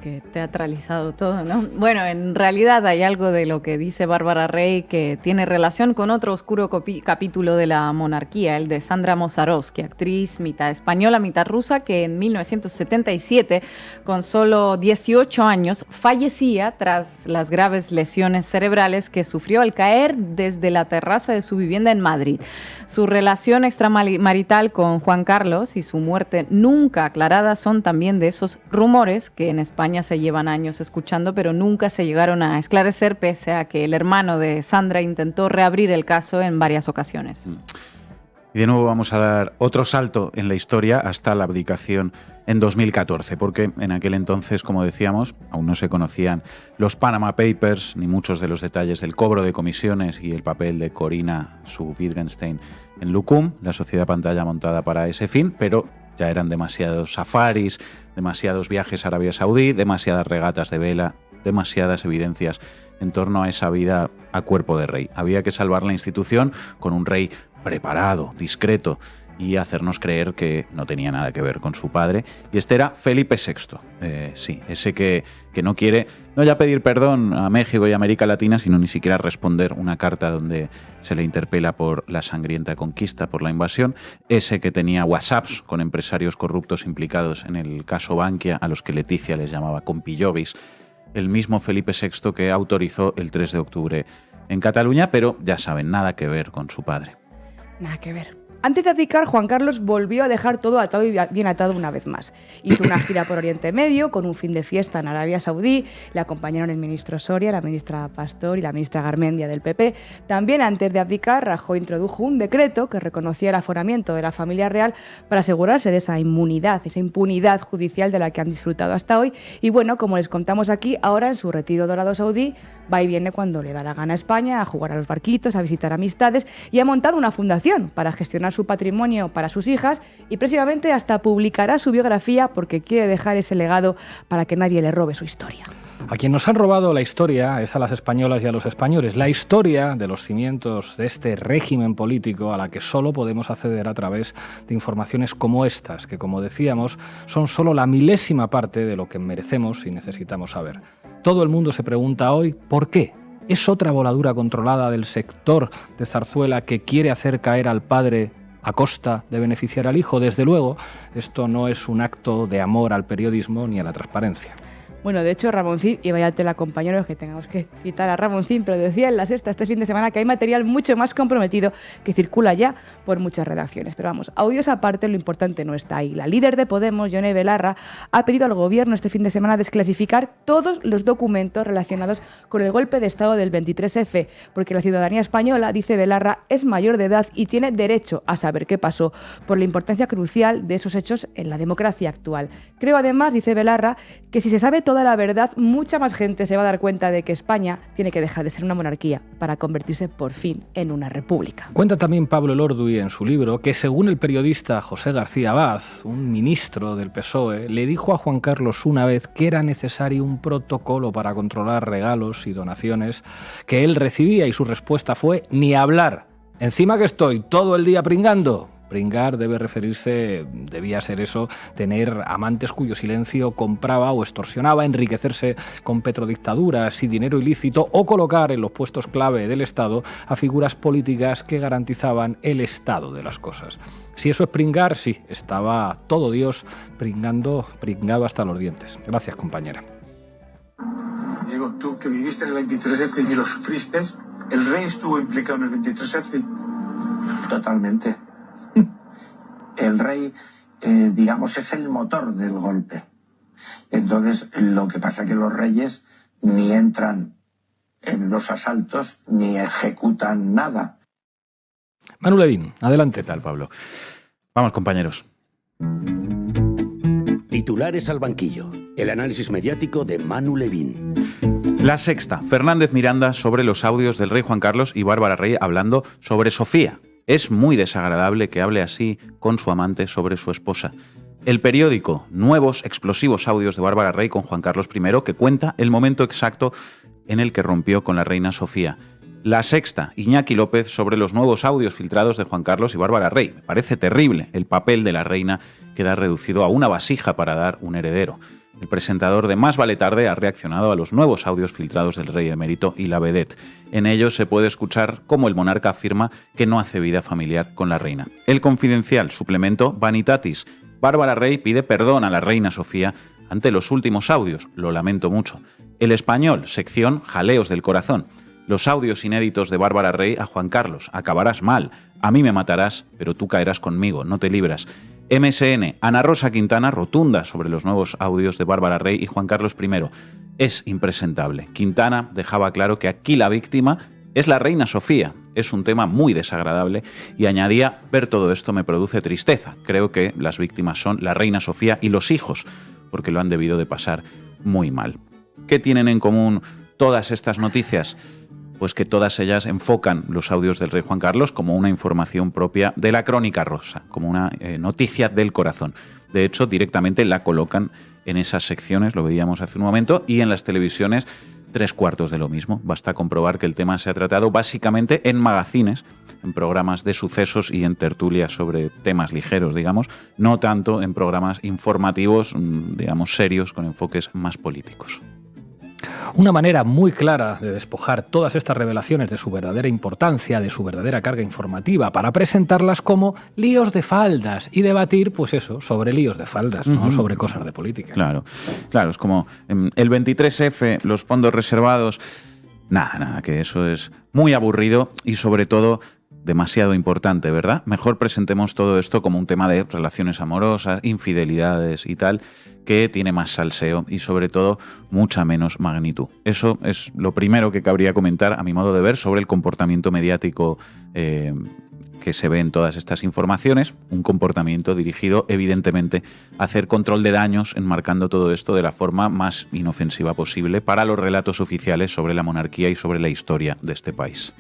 Que teatralizado todo, ¿no? Bueno, en realidad hay algo de lo que dice Bárbara Rey que tiene relación con otro oscuro capítulo de la monarquía, el de Sandra Mosarovsky, actriz mitad española, mitad rusa, que en 1977, con solo 18 años, fallecía tras las graves lesiones cerebrales que sufrió al caer desde la terraza de su vivienda en Madrid. Su relación extramarital con Juan Carlos y su muerte nunca aclarada son también de esos rumores que en España se llevan años escuchando, pero nunca se llegaron a esclarecer, pese a que el hermano de Sandra intentó reabrir el caso en varias ocasiones. Y de nuevo vamos a dar otro salto en la historia hasta la abdicación en 2014, porque en aquel entonces, como decíamos, aún no se conocían los Panama Papers, ni muchos de los detalles del cobro de comisiones y el papel de Corina Wittgenstein en Lucum, la sociedad pantalla montada para ese fin, pero ya eran demasiados safaris, demasiados viajes a Arabia Saudí, demasiadas regatas de vela, demasiadas evidencias en torno a esa vida a cuerpo de rey. Había que salvar la institución con un rey preparado, discreto, y hacernos creer que no tenía nada que ver con su padre. Y este era Felipe VI. Sí, ese que no quiere no ya pedir perdón a México y América Latina, sino ni siquiera responder una carta donde se le interpela por la sangrienta conquista, por la invasión. Ese que tenía WhatsApps con empresarios corruptos implicados en el caso Bankia, a los que Leticia les llamaba compillovis. El mismo Felipe VI que autorizó el 3 de octubre en Cataluña, pero ya saben, nada que ver con su padre. Nada que ver. Antes de abdicar, Juan Carlos volvió a dejar todo atado y bien atado una vez más. Hizo una gira por Oriente Medio, con un fin de fiesta en Arabia Saudí. Le acompañaron el ministro Soria, la ministra Pastor y la ministra Garmendia del PP. También, antes de abdicar, Rajoy introdujo un decreto que reconocía el aforamiento de la familia real para asegurarse de esa inmunidad, esa impunidad judicial de la que han disfrutado hasta hoy. Y bueno, como les contamos aquí, ahora en su retiro dorado saudí, va y viene cuando le da la gana a España, a jugar a los barquitos, a visitar amistades, y ha montado una fundación para gestionar su patrimonio para sus hijas, y próximamente hasta publicará su biografía porque quiere dejar ese legado para que nadie le robe su historia. A quien nos han robado la historia es a las españolas y a los españoles. La historia de los cimientos de este régimen político a la que solo podemos acceder a través de informaciones como estas, que, como decíamos, son solo la milésima parte de lo que merecemos y necesitamos saber. Todo el mundo se pregunta hoy ¿por qué? ¿Es otra voladura controlada del sector de Zarzuela que quiere hacer caer al padre a costa de beneficiar al hijo? Desde luego, esto no es un acto de amor al periodismo ni a la transparencia. Bueno, de hecho, Ramoncín, y vaya tela, compañeros, que tengamos que citar a Ramoncín, pero decía en La Sexta este fin de semana que hay material mucho más comprometido que circula ya por muchas redacciones. Pero vamos, audios aparte, lo importante no está ahí. La líder de Podemos, Yone Belarra, ha pedido al gobierno este fin de semana desclasificar todos los documentos relacionados con el golpe de Estado del 23F, porque la ciudadanía española, dice Belarra, es mayor de edad y tiene derecho a saber qué pasó, por la importancia crucial de esos hechos en la democracia actual. Creo además, dice Belarra, que si se sabe toda la verdad, mucha más gente se va a dar cuenta de que España tiene que dejar de ser una monarquía para convertirse por fin en una república. Cuenta también Pablo Elorduy en su libro que, según el periodista José García Vaz, un ministro del PSOE, le dijo a Juan Carlos una vez que era necesario un protocolo para controlar regalos y donaciones que él recibía, y su respuesta fue: ni hablar. Encima que estoy todo el día pringando. Pringar debía ser eso, tener amantes cuyo silencio compraba o extorsionaba, enriquecerse con petrodictaduras y dinero ilícito, o colocar en los puestos clave del Estado a figuras políticas que garantizaban el estado de las cosas. Si eso es pringar, sí, estaba todo Dios pringado hasta los dientes. Gracias, compañera. Diego, tú que viviste en el 23F y lo sufriste, ¿el rey estuvo implicado en el 23F? Totalmente. El rey, digamos, es el motor del golpe. Entonces, lo que pasa es que los reyes ni entran en los asaltos ni ejecutan nada. Manu Levín, adelante. ¿Qué tal, Pablo? Vamos, compañeros. Titulares al banquillo. El análisis mediático de Manu Levín. La Sexta. Fernández Miranda sobre los audios del rey Juan Carlos y Bárbara Rey hablando sobre Sofía. Es muy desagradable que hable así con su amante sobre su esposa. El Periódico, nuevos explosivos audios de Bárbara Rey con Juan Carlos I, que cuenta el momento exacto en el que rompió con la reina Sofía. La Sexta, Iñaki López sobre los nuevos audios filtrados de Juan Carlos y Bárbara Rey. Me parece terrible, el papel de la reina queda reducido a una vasija para dar un heredero. El presentador de Más vale tarde ha reaccionado a los nuevos audios filtrados del rey emérito y la vedette. En ellos se puede escuchar cómo el monarca afirma que no hace vida familiar con la reina. El Confidencial, suplemento Vanitatis. Bárbara Rey pide perdón a la reina Sofía ante los últimos audios. Lo lamento mucho. El Español, sección Jaleos del corazón. Los audios inéditos de Bárbara Rey a Juan Carlos. Acabarás mal. A mí me matarás, pero tú caerás conmigo. No te libras. MSN, Ana Rosa Quintana, rotunda sobre los nuevos audios de Bárbara Rey y Juan Carlos I. Es impresentable. Quintana dejaba claro que aquí la víctima es la reina Sofía. Es un tema muy desagradable y añadía: ver todo esto me produce tristeza. Creo que las víctimas son la reina Sofía y los hijos, porque lo han debido de pasar muy mal. ¿Qué tienen en común todas estas noticias? Pues que todas ellas enfocan los audios del rey Juan Carlos como una información propia de la Crónica Rosa, como una noticia del corazón. De hecho, directamente la colocan en esas secciones, lo veíamos hace un momento, y en las televisiones 3/4 de lo mismo. Basta comprobar que el tema se ha tratado básicamente en magazines, en programas de sucesos y en tertulias sobre temas ligeros, digamos, no tanto en programas informativos, digamos, serios, con enfoques más políticos. Una manera muy clara de despojar todas estas revelaciones de su verdadera importancia, de su verdadera carga informativa, para presentarlas como líos de faldas y debatir, pues eso, sobre líos de faldas, no sobre cosas de política. Claro, es como el 23F, los fondos reservados, nada, que eso es muy aburrido y sobre todo demasiado importante, ¿verdad? Mejor presentemos todo esto como un tema de relaciones amorosas, infidelidades y tal, que tiene más salseo y sobre todo mucha menos magnitud. Eso es lo primero que cabría comentar, a mi modo de ver, sobre el comportamiento mediático que se ve en todas estas informaciones, un comportamiento dirigido evidentemente a hacer control de daños, enmarcando todo esto de la forma más inofensiva posible para los relatos oficiales sobre la monarquía y sobre la historia de este país.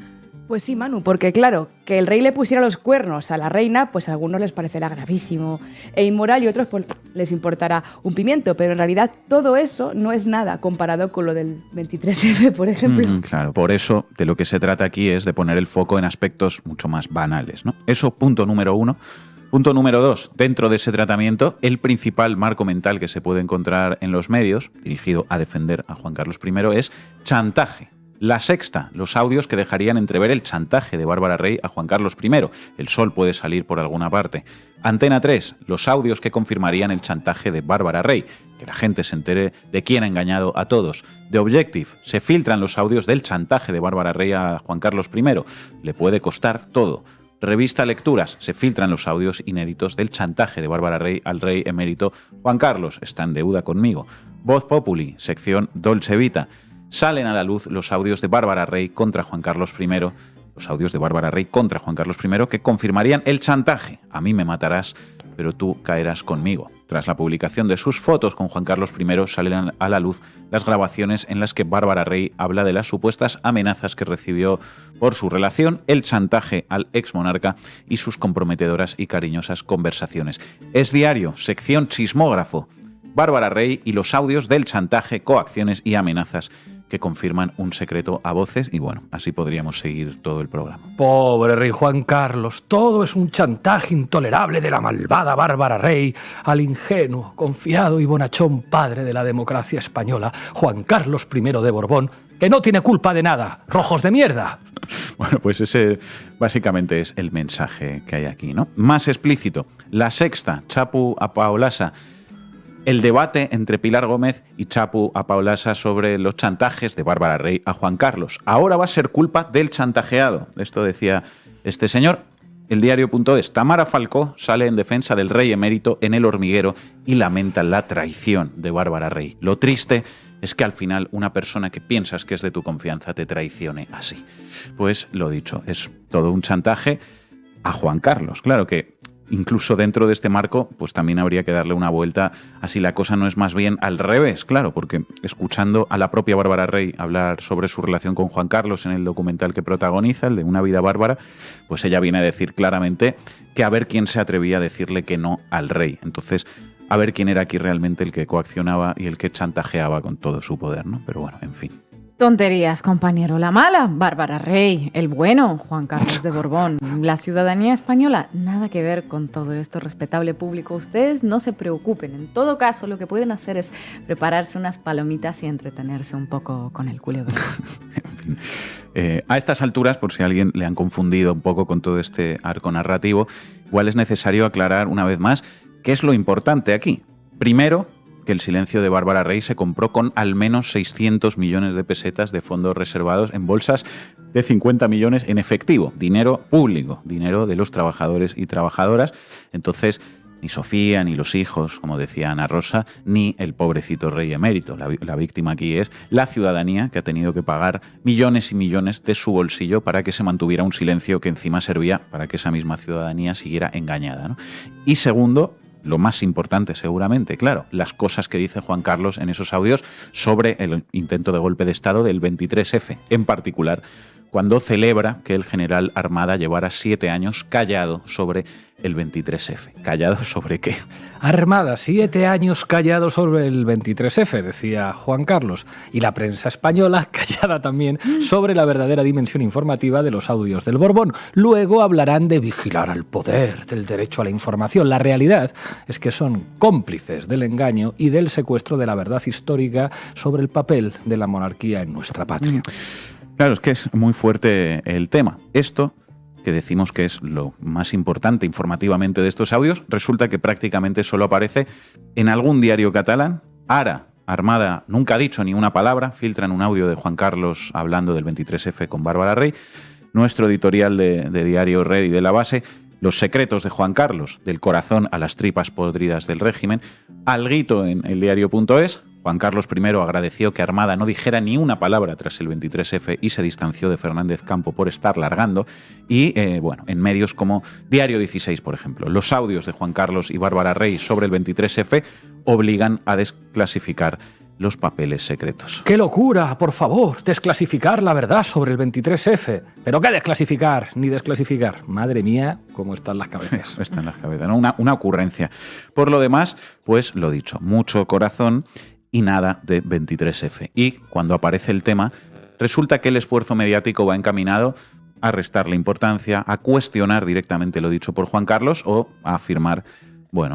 Pues sí, Manu, porque claro, que el rey le pusiera los cuernos a la reina, pues a algunos les parecerá gravísimo e inmoral y a otros pues, les importará un pimiento, pero en realidad todo eso no es nada comparado con lo del 23F, por ejemplo. Claro, por eso de lo que se trata aquí es de poner el foco en aspectos mucho más banales, ¿no? Eso, punto número 1. Punto número 2, dentro de ese tratamiento, el principal marco mental que se puede encontrar en los medios, dirigido a defender a Juan Carlos I, es chantaje. La Sexta, los audios que dejarían entrever el chantaje de Bárbara Rey a Juan Carlos I. El sol puede salir por alguna parte. Antena 3, los audios que confirmarían el chantaje de Bárbara Rey, que la gente se entere de quién ha engañado a todos. The Objective, se filtran los audios del chantaje de Bárbara Rey a Juan Carlos I. Le puede costar todo. Revista Lecturas, se filtran los audios inéditos del chantaje de Bárbara Rey al rey emérito Juan Carlos, está en deuda conmigo. Voz Populi, sección Dolce Vita, salen a la luz los audios de Bárbara Rey contra Juan Carlos I, los audios de Bárbara Rey contra Juan Carlos I que confirmarían el chantaje. A mí me matarás, pero tú caerás conmigo. Tras la publicación de sus fotos con Juan Carlos I, salen a la luz las grabaciones en las que Bárbara Rey habla de las supuestas amenazas que recibió por su relación, el chantaje al exmonarca y sus comprometedoras y cariñosas conversaciones. Es Diario, sección Chismógrafo, Bárbara Rey y los audios del chantaje, coacciones y amenazas que confirman un secreto a voces y bueno, así podríamos seguir todo el programa. Pobre rey Juan Carlos, todo es un chantaje intolerable de la malvada Bárbara Rey al ingenuo, confiado y bonachón padre de la democracia española, Juan Carlos I de Borbón, que no tiene culpa de nada. ¡Rojos de mierda! Bueno, pues ese básicamente es el mensaje que hay aquí, ¿no? Más explícito, La Sexta, Chapu Apaolasa. El debate entre Pilar Gómez y Chapu Apaolasa sobre los chantajes de Bárbara Rey a Juan Carlos. Ahora va a ser culpa del chantajeado. Esto decía este señor. El diario.es. Tamara Falcó sale en defensa del rey emérito en El Hormiguero y lamenta la traición de Bárbara Rey. Lo triste es que al final una persona que piensas que es de tu confianza te traicione así. Pues lo dicho, es todo un chantaje a Juan Carlos. Claro que incluso dentro de este marco, pues también habría que darle una vuelta a si la cosa no es más bien al revés, claro, porque escuchando a la propia Bárbara Rey hablar sobre su relación con Juan Carlos en el documental que protagoniza, el de Una vida bárbara, pues ella viene a decir claramente que a ver quién se atrevía a decirle que no al rey. Entonces, a ver quién era aquí realmente el que coaccionaba y el que chantajeaba con todo su poder, ¿no? Pero bueno, en fin. Tonterías, compañero. La mala, Bárbara Rey. El bueno, Juan Carlos de Borbón. La ciudadanía española, nada que ver con todo esto, respetable público. Ustedes no se preocupen. En todo caso, lo que pueden hacer es prepararse unas palomitas y entretenerse un poco con el culebrón. En fin. A estas alturas, por si a alguien le han confundido un poco con todo este arco narrativo, igual es necesario aclarar una vez más qué es lo importante aquí. Primero, que el silencio de Bárbara Rey se compró con al menos 600 millones de pesetas de fondos reservados en bolsas de 50 millones en efectivo, dinero público, dinero de los trabajadores y trabajadoras. Entonces, ni Sofía, ni los hijos, como decía Ana Rosa, ni el pobrecito rey emérito. La víctima aquí es la ciudadanía, que ha tenido que pagar millones y millones de su bolsillo para que se mantuviera un silencio que encima servía para que esa misma ciudadanía siguiera engañada, ¿no? Y segundo, lo más importante seguramente, claro, las cosas que dice Juan Carlos en esos audios sobre el intento de golpe de Estado del 23F, en particular cuando celebra que el general Armada llevara 7 años callado sobre el 23F. ¿Callado sobre qué? Armada, 7 años callado sobre el 23F, decía Juan Carlos. Y la prensa española callada también sobre la verdadera dimensión informativa de los audios del Borbón. Luego hablarán de vigilar al poder, del derecho a la información. La realidad es que son cómplices del engaño y del secuestro de la verdad histórica sobre el papel de la monarquía en nuestra patria. Claro, es que es muy fuerte el tema. Esto, que decimos que es lo más importante informativamente de estos audios, resulta que prácticamente solo aparece en algún diario catalán. Ara, Armada, nunca ha dicho ni una palabra, filtran un audio de Juan Carlos hablando del 23F con Bárbara Rey. nuestro editorial de Diario Red y de La Base, los secretos de Juan Carlos, del corazón a las tripas podridas del régimen. Alguito en el diario.es. Juan Carlos I agradeció que Armada no dijera ni una palabra tras el 23F y se distanció de Fernández Campo por estar largando. Y, en medios como Diario 16, por ejemplo, los audios de Juan Carlos y Bárbara Rey sobre el 23F obligan a desclasificar los papeles secretos. ¡Qué locura! Por favor, desclasificar la verdad sobre el 23F. ¿Pero qué desclasificar ni desclasificar? Madre mía, cómo están las cabezas. Están las cabezas, ¿no? Una ocurrencia. Por lo demás, pues lo dicho, mucho corazón y nada de 23F. Y cuando aparece el tema, resulta que el esfuerzo mediático va encaminado a restarle importancia, a cuestionar directamente lo dicho por Juan Carlos o a afirmar,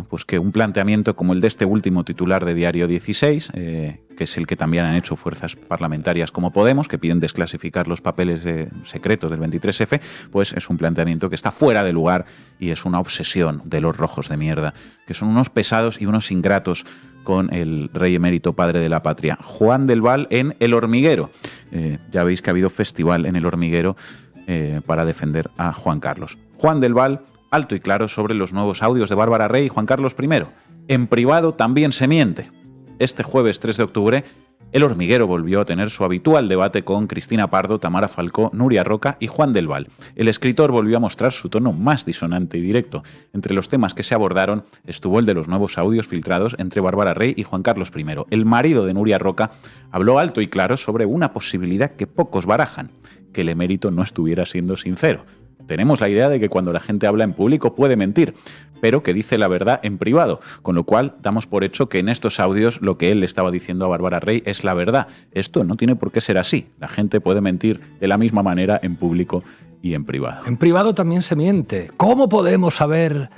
pues que un planteamiento como el de este último titular de Diario 16, que es el que también han hecho fuerzas parlamentarias como Podemos, que piden desclasificar los papeles secretos del 23F, pues es un planteamiento que está fuera de lugar y es una obsesión de los rojos de mierda, que son unos pesados y unos ingratos con el rey emérito padre de la patria. Juan del Val en El Hormiguero. Ya veis que ha habido festival en El Hormiguero para defender a Juan Carlos. Juan del Val, alto y claro sobre los nuevos audios de Bárbara Rey y Juan Carlos I. En privado también se miente. Este jueves 3 de octubre, El Hormiguero volvió a tener su habitual debate con Cristina Pardo, Tamara Falcó, Nuria Roca y Juan del Val. El escritor volvió a mostrar su tono más disonante y directo. Entre los temas que se abordaron estuvo el de los nuevos audios filtrados entre Bárbara Rey y Juan Carlos I. El marido de Nuria Roca habló alto y claro sobre una posibilidad que pocos barajan, que el emérito no estuviera siendo sincero. Tenemos la idea de que cuando la gente habla en público puede mentir, pero que dice la verdad en privado, con lo cual damos por hecho que en estos audios lo que él le estaba diciendo a Bárbara Rey es la verdad. Esto no tiene por qué ser así. La gente puede mentir de la misma manera en público y en privado. En privado también se miente. ¿Cómo podemos saber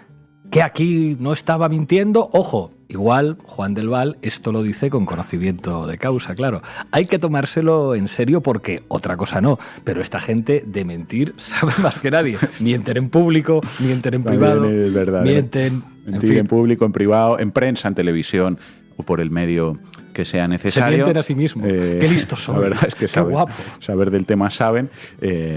que aquí no estaba mintiendo? Ojo, igual Juan del Val esto lo dice con conocimiento de causa, claro. Hay que tomárselo en serio porque otra cosa no, pero esta gente de mentir sabe más que nadie. Mienten en público, mienten en privado, es verdad, mienten... Mentir en público, en privado, en prensa, en televisión o por el medio que sea necesario. Se mienten a sí mismos. Qué listos son. La verdad es que saber del tema saben,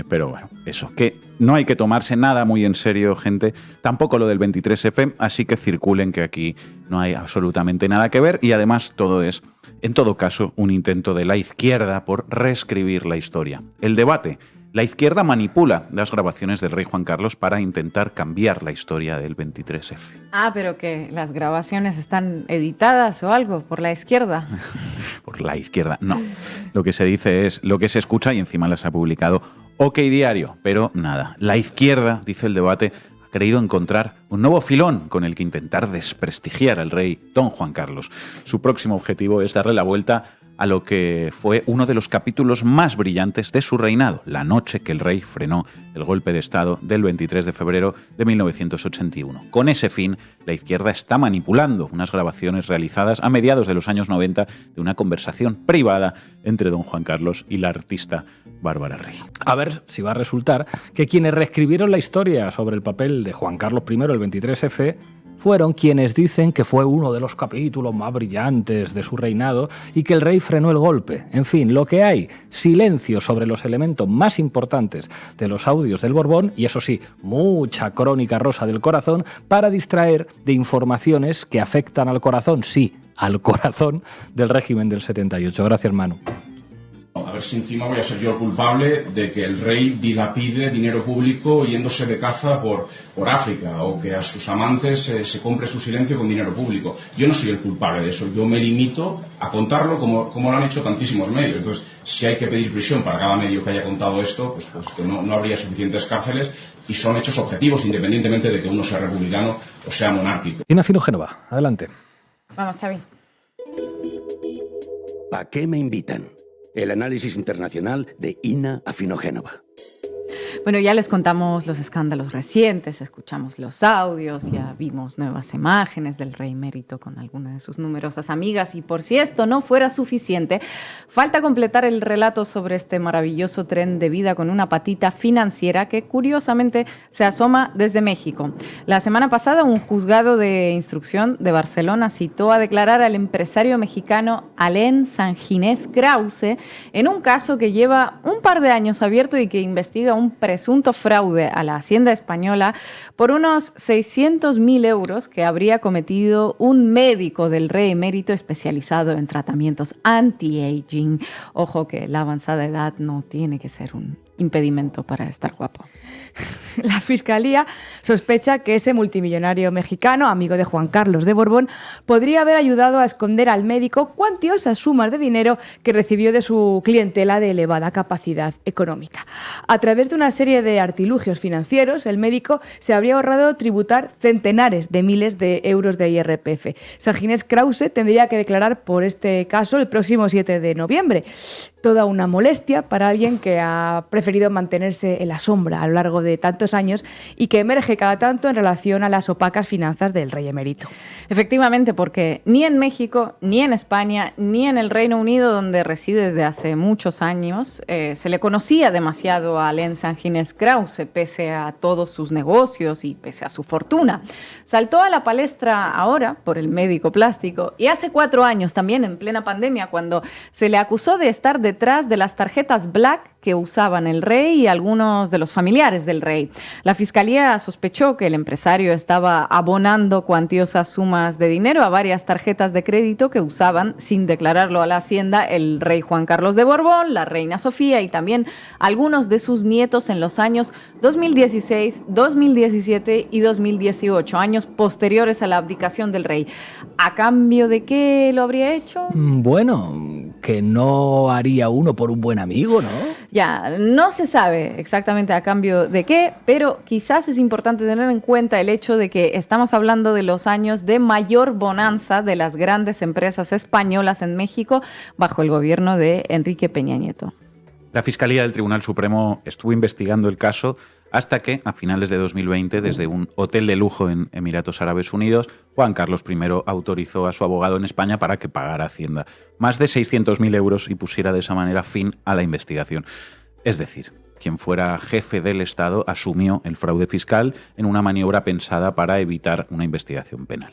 pero bueno, eso, que no hay que tomarse nada muy en serio, gente, tampoco lo del 23F, así que circulen que aquí no hay absolutamente nada que ver y además todo es, en todo caso, un intento de la izquierda por reescribir la historia. El debate. La izquierda manipula las grabaciones del rey Juan Carlos para intentar cambiar la historia del 23F. Ah, pero que las grabaciones están editadas o algo por la izquierda. Por la izquierda, no. Lo que se dice es lo que se escucha y encima las ha publicado OK Diario, pero nada. La izquierda, dice el debate, ha creído encontrar un nuevo filón con el que intentar desprestigiar al rey don Juan Carlos. Su próximo objetivo es darle la vuelta a lo que fue uno de los capítulos más brillantes de su reinado, la noche que el rey frenó el golpe de Estado del 23 de febrero de 1981. Con ese fin, la izquierda está manipulando unas grabaciones realizadas a mediados de los años 90 de una conversación privada entre don Juan Carlos y la artista Bárbara Rey. A ver si va a resultar que quienes reescribieron la historia sobre el papel de Juan Carlos I, el 23F, fueron quienes dicen que fue uno de los capítulos más brillantes de su reinado y que el rey frenó el golpe. En fin, lo que hay, silencio sobre los elementos más importantes de los audios del Borbón y, eso sí, mucha crónica rosa del corazón para distraer de informaciones que afectan al corazón, sí, al corazón del régimen del 78. Gracias, Manu. A ver si encima voy a ser yo el culpable de que el rey dilapide dinero público yéndose de caza por África o que a sus amantes se compre su silencio con dinero público. Yo no soy el culpable de eso, yo me limito a contarlo como lo han hecho tantísimos medios. Entonces, si hay que pedir prisión para cada medio que haya contado esto, pues que no habría suficientes cárceles y son hechos objetivos independientemente de que uno sea republicano o sea monárquico. Ina Finogénova, adelante. Vamos, Xavi. ¿A qué me invitan? El análisis internacional de Ina Afinogénova. Bueno, ya les contamos los escándalos recientes, escuchamos los audios, ya vimos nuevas imágenes del rey emérito con algunas de sus numerosas amigas y por si esto no fuera suficiente, falta completar el relato sobre este maravilloso tren de vida con una patita financiera que curiosamente se asoma desde México. La semana pasada un juzgado de instrucción de Barcelona citó a declarar al empresario mexicano Alain Sanginés Krause en un caso que lleva un par de años abierto y que investiga un presunto presunto fraude a la Hacienda española por unos 600.000 euros que habría cometido un médico del rey emérito especializado en tratamientos anti-aging. Ojo que la avanzada edad no tiene que ser un impedimento para estar guapo. La Fiscalía sospecha que ese multimillonario mexicano, amigo de Juan Carlos de Borbón, podría haber ayudado a esconder al médico cuantiosas sumas de dinero que recibió de su clientela de elevada capacidad económica. A través de una serie de artilugios financieros, el médico se habría ahorrado tributar centenares de miles de euros de IRPF. San Ginés Krause tendría que declarar por este caso el próximo 7 de noviembre. Toda una molestia para alguien que ha preferido mantenerse en la sombra a lo largo de tantos años y que emerge cada tanto en relación a las opacas finanzas del rey emérito. Efectivamente, porque ni en México, ni en España, ni en el Reino Unido, donde reside desde hace muchos años, se le conocía demasiado a Alain San Ginés Krause, pese a todos sus negocios y pese a su fortuna. Saltó a la palestra ahora por el médico plástico y hace 4 años también, en plena pandemia, cuando se le acusó de estar detrás de las tarjetas Black que usaban el rey y algunos de los familiares del rey. La Fiscalía sospechó que el empresario estaba abonando cuantiosas sumas de dinero a varias tarjetas de crédito que usaban, sin declararlo a la Hacienda, el rey Juan Carlos de Borbón, la reina Sofía y también algunos de sus nietos en los años 2016, 2017 y 2018, años posteriores a la abdicación del rey. ¿A cambio de qué lo habría hecho? Bueno, que no haría uno por un buen amigo, ¿no? Ya, no se sabe exactamente a cambio de qué, pero quizás es importante tener en cuenta el hecho de que estamos hablando de los años de mayor bonanza de las grandes empresas españolas en México bajo el gobierno de Enrique Peña Nieto. La Fiscalía del Tribunal Supremo estuvo investigando el caso hasta que, a finales de 2020, desde un hotel de lujo en Emiratos Árabes Unidos, Juan Carlos I autorizó a su abogado en España para que pagara Hacienda más de 600.000 euros y pusiera de esa manera fin a la investigación. Es decir, quien fuera jefe del Estado asumió el fraude fiscal en una maniobra pensada para evitar una investigación penal.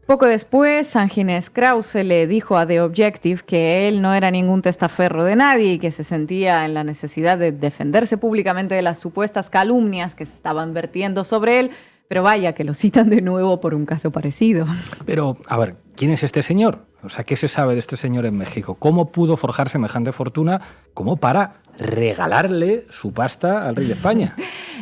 Poco después, San Ginés Krause le dijo a The Objective que él no era ningún testaferro de nadie y que se sentía en la necesidad de defenderse públicamente de las supuestas calumnias que se estaban vertiendo sobre él, pero vaya que lo citan de nuevo por un caso parecido. Pero, a ver, ¿quién es este señor? O sea, ¿qué se sabe de este señor en México? ¿Cómo pudo forjar semejante fortuna como para regalarle su pasta al rey de España?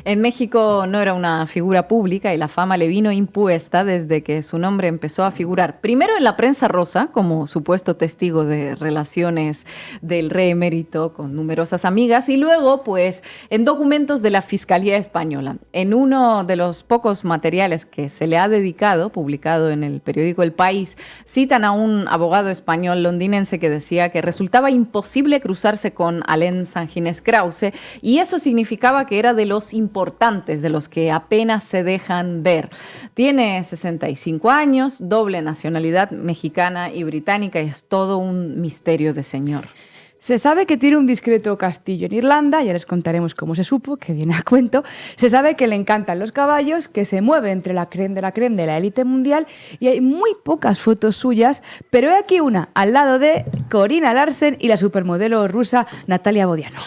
En México no era una figura pública y la fama le vino impuesta desde que su nombre empezó a figurar primero en la prensa rosa como supuesto testigo de relaciones del rey emérito con numerosas amigas y luego pues en documentos de la Fiscalía Española. En uno de los pocos materiales que se le ha dedicado, publicado en el periódico El País, citan a un abogado español londinense que decía que resultaba imposible cruzarse con Alain San Ginés Krause y eso significaba que era de los importantes, de los que apenas se dejan ver. Tiene 65 años, doble nacionalidad mexicana y británica y es todo un misterio de señor. Se sabe que tiene un discreto castillo en Irlanda, ya les contaremos cómo se supo, que viene a cuento. Se sabe que le encantan los caballos, que se mueve entre la crème de la élite mundial y hay muy pocas fotos suyas, pero hay aquí una, al lado de Corina Larsen y la supermodelo rusa Natalia Bodiano.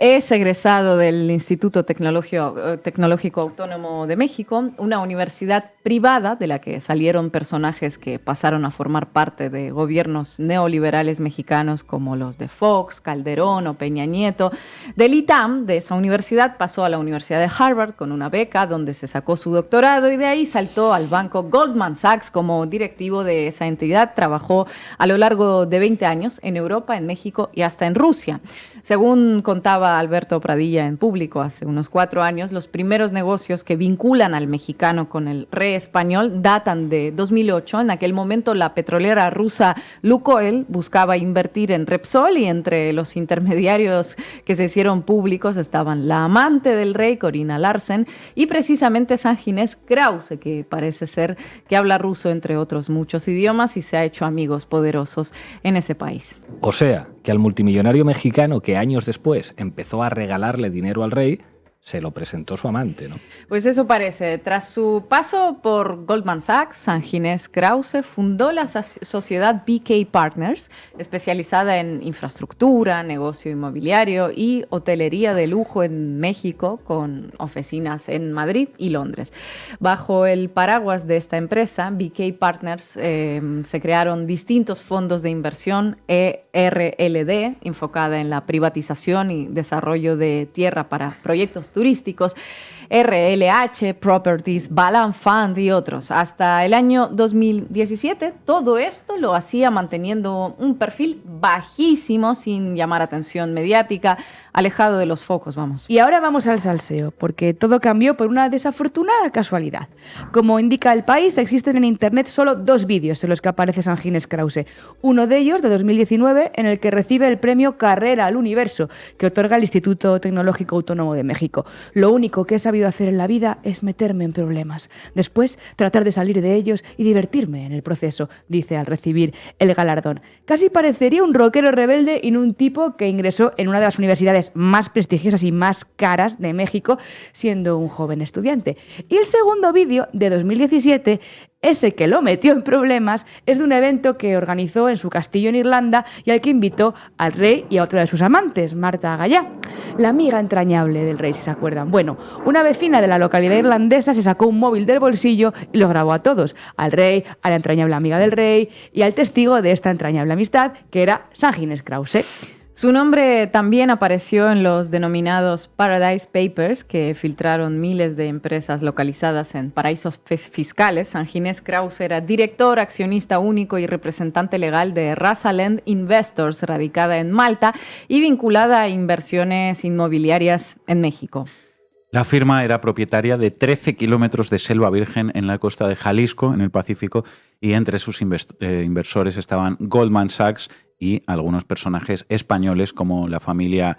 Es egresado del Instituto Tecnológico Autónomo de México, una universidad privada de la que salieron personajes que pasaron a formar parte de gobiernos neoliberales mexicanos como los de Fox, Calderón o Peña Nieto. Del ITAM, de esa universidad, pasó a la Universidad de Harvard con una beca donde se sacó su doctorado y de ahí saltó al banco Goldman Sachs como directivo de esa entidad. Trabajó a lo largo de 20 años en Europa, en México y hasta en Rusia. Según contaba Alberto Pradilla en público hace unos 4 años, los primeros negocios que vinculan al mexicano con el rey español datan de 2008. En aquel momento la petrolera rusa Lukoil buscaba invertir en Repsol y entre los intermediarios que se hicieron públicos estaban la amante del rey, Corina Larsen, y precisamente San Ginés Krause, que parece ser que habla ruso entre otros muchos idiomas y se ha hecho amigos poderosos en ese país. O sea, que al multimillonario mexicano que años después empezó a regalarle dinero al rey, se lo presentó su amante, ¿no? Pues eso parece. Tras su paso por Goldman Sachs, Sanginés Krause fundó la sociedad BK Partners, especializada en infraestructura, negocio inmobiliario y hotelería de lujo en México, con oficinas en Madrid y Londres. Bajo el paraguas de esta empresa, BK Partners, se crearon distintos fondos de inversión, ERLD, enfocada en la privatización y desarrollo de tierra para proyectos turísticos, RLH, Properties, Balan Fund y otros. Hasta el año 2017, todo esto lo hacía manteniendo un perfil bajísimo, sin llamar atención mediática, alejado de los focos, vamos. Y ahora vamos al salseo, porque todo cambió por una desafortunada casualidad. Como indica El País, existen en Internet solo 2 vídeos en los que aparece Sanginés Krause. Uno de ellos, de 2019, en el que recibe el premio Carrera al Universo, que otorga el Instituto Tecnológico Autónomo de México. Lo único que he sabido hacer en la vida es meterme en problemas. Después, tratar de salir de ellos y divertirme en el proceso, dice al recibir el galardón. Casi parecería un rockero rebelde y no un tipo que ingresó en una de las universidades más prestigiosas y más caras de México, siendo un joven estudiante. Y el segundo vídeo, de 2017, ese que lo metió en problemas, es de un evento que organizó en su castillo en Irlanda y al que invitó al rey y a otra de sus amantes, Marta Gallá, la amiga entrañable del rey, si se acuerdan. Bueno, una vecina de la localidad irlandesa se sacó un móvil del bolsillo y los grabó a todos, al rey, a la entrañable amiga del rey y al testigo de esta entrañable amistad, que era Sanginés Krause. Su nombre también apareció en los denominados Paradise Papers, que filtraron miles de empresas localizadas en paraísos fiscales. Sanginés Krause era director, accionista único y representante legal de Rasaland Investors, radicada en Malta y vinculada a inversiones inmobiliarias en México. La firma era propietaria de 13 kilómetros de selva virgen en la costa de Jalisco, en el Pacífico, y entre sus inversores estaban Goldman Sachs y algunos personajes españoles como la familia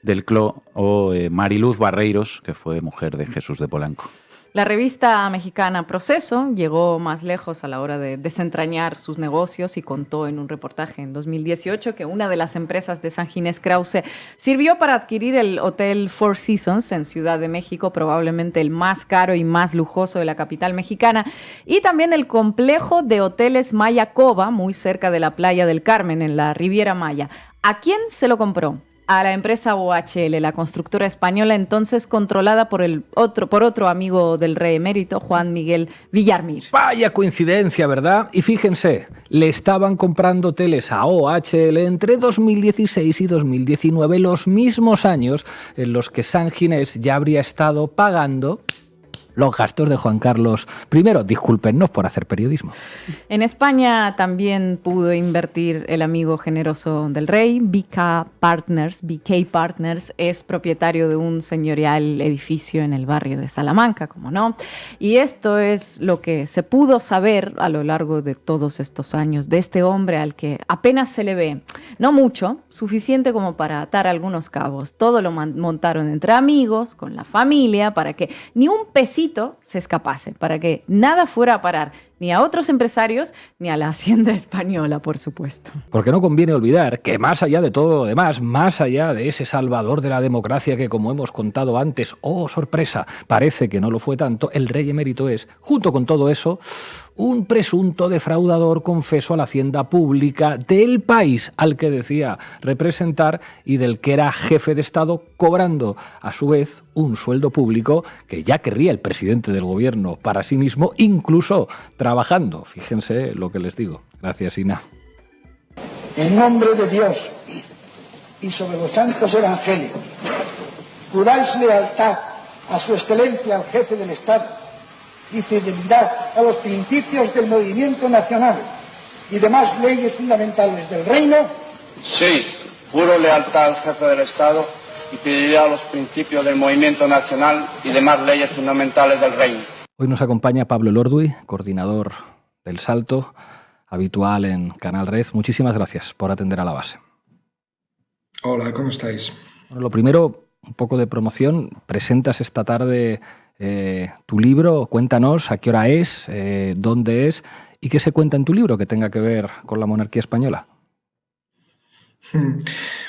del Cló o Mariluz Barreiros, que fue mujer de Jesús de Polanco. La revista mexicana Proceso llegó más lejos a la hora de desentrañar sus negocios y contó en un reportaje en 2018 que una de las empresas de Sanginés Krause sirvió para adquirir el Hotel Four Seasons en Ciudad de México, probablemente el más caro y más lujoso de la capital mexicana, y también el complejo de hoteles Maya Cova, muy cerca de la playa del Carmen, en la Riviera Maya. ¿A quién se lo compró? A la empresa OHL, la constructora española entonces controlada por otro amigo del rey emérito, Juan Miguel Villarmir. Vaya coincidencia, ¿verdad? Y fíjense, le estaban comprando hoteles a OHL entre 2016 y 2019, los mismos años en los que Sanginés ya habría estado pagando los gastos de Juan Carlos I. Discúlpennos por hacer periodismo. En España también pudo invertir el amigo generoso del rey. BK Partners es propietario de un señorial edificio en el barrio de Salamanca, como no. Y esto es lo que se pudo saber a lo largo de todos estos años de este hombre al que apenas se le ve, no mucho, suficiente como para atar algunos cabos. Todo lo montaron entre amigos, con la familia, para que ni un pesito se escapase, para que nada fuera a parar ni a otros empresarios ni a la hacienda española, por supuesto. Porque no conviene olvidar que más allá de todo lo demás, más allá de ese salvador de la democracia que, como hemos contado antes, ¡oh, sorpresa!, parece que no lo fue tanto, el rey emérito es, junto con todo eso, un presunto defraudador confeso a la hacienda pública del país al que decía representar y del que era jefe de Estado, cobrando a su vez un sueldo público que ya querría el presidente del gobierno para sí mismo, incluso trabajando. Fíjense lo que les digo. Gracias, Ina. En nombre de Dios y sobre los santos evangelios, juráis lealtad a su excelencia, al jefe del Estado, y fidelidad a los principios del movimiento nacional y demás leyes fundamentales del reino. Sí, juro lealtad al jefe del Estado y fidelidad a los principios del movimiento nacional y demás leyes fundamentales del reino. Hoy nos acompaña Pablo Elorduy, coordinador del Salto, habitual en Canal Red. Muchísimas gracias por atender a la base. Hola, ¿cómo estáis? Bueno, lo primero, un poco de promoción. Presentas esta tarde tu libro. Cuéntanos a qué hora es, dónde es y qué se cuenta en tu libro que tenga que ver con la monarquía española.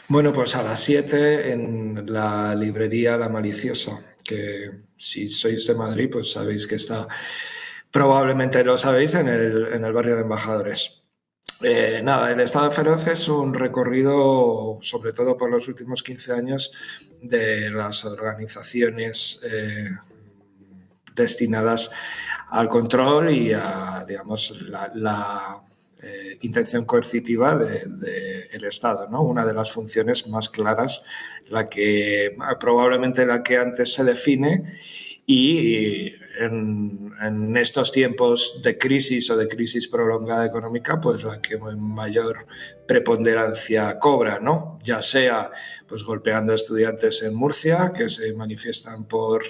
Bueno, pues a las 7 en la librería La Maliciosa, que si sois de Madrid, pues sabéis que está, probablemente lo sabéis, en el barrio de Embajadores. Nada, el Estado feroz es un recorrido, sobre todo por los últimos 15 años, de las organizaciones destinadas al control y a, digamos, la intención coercitiva del Estado, ¿no? Una de las funciones más claras, probablemente la que antes se define, y en estos tiempos de crisis o de crisis prolongada económica, pues la que mayor preponderancia cobra, ¿no? Ya sea pues golpeando a estudiantes en Murcia que se manifiestan por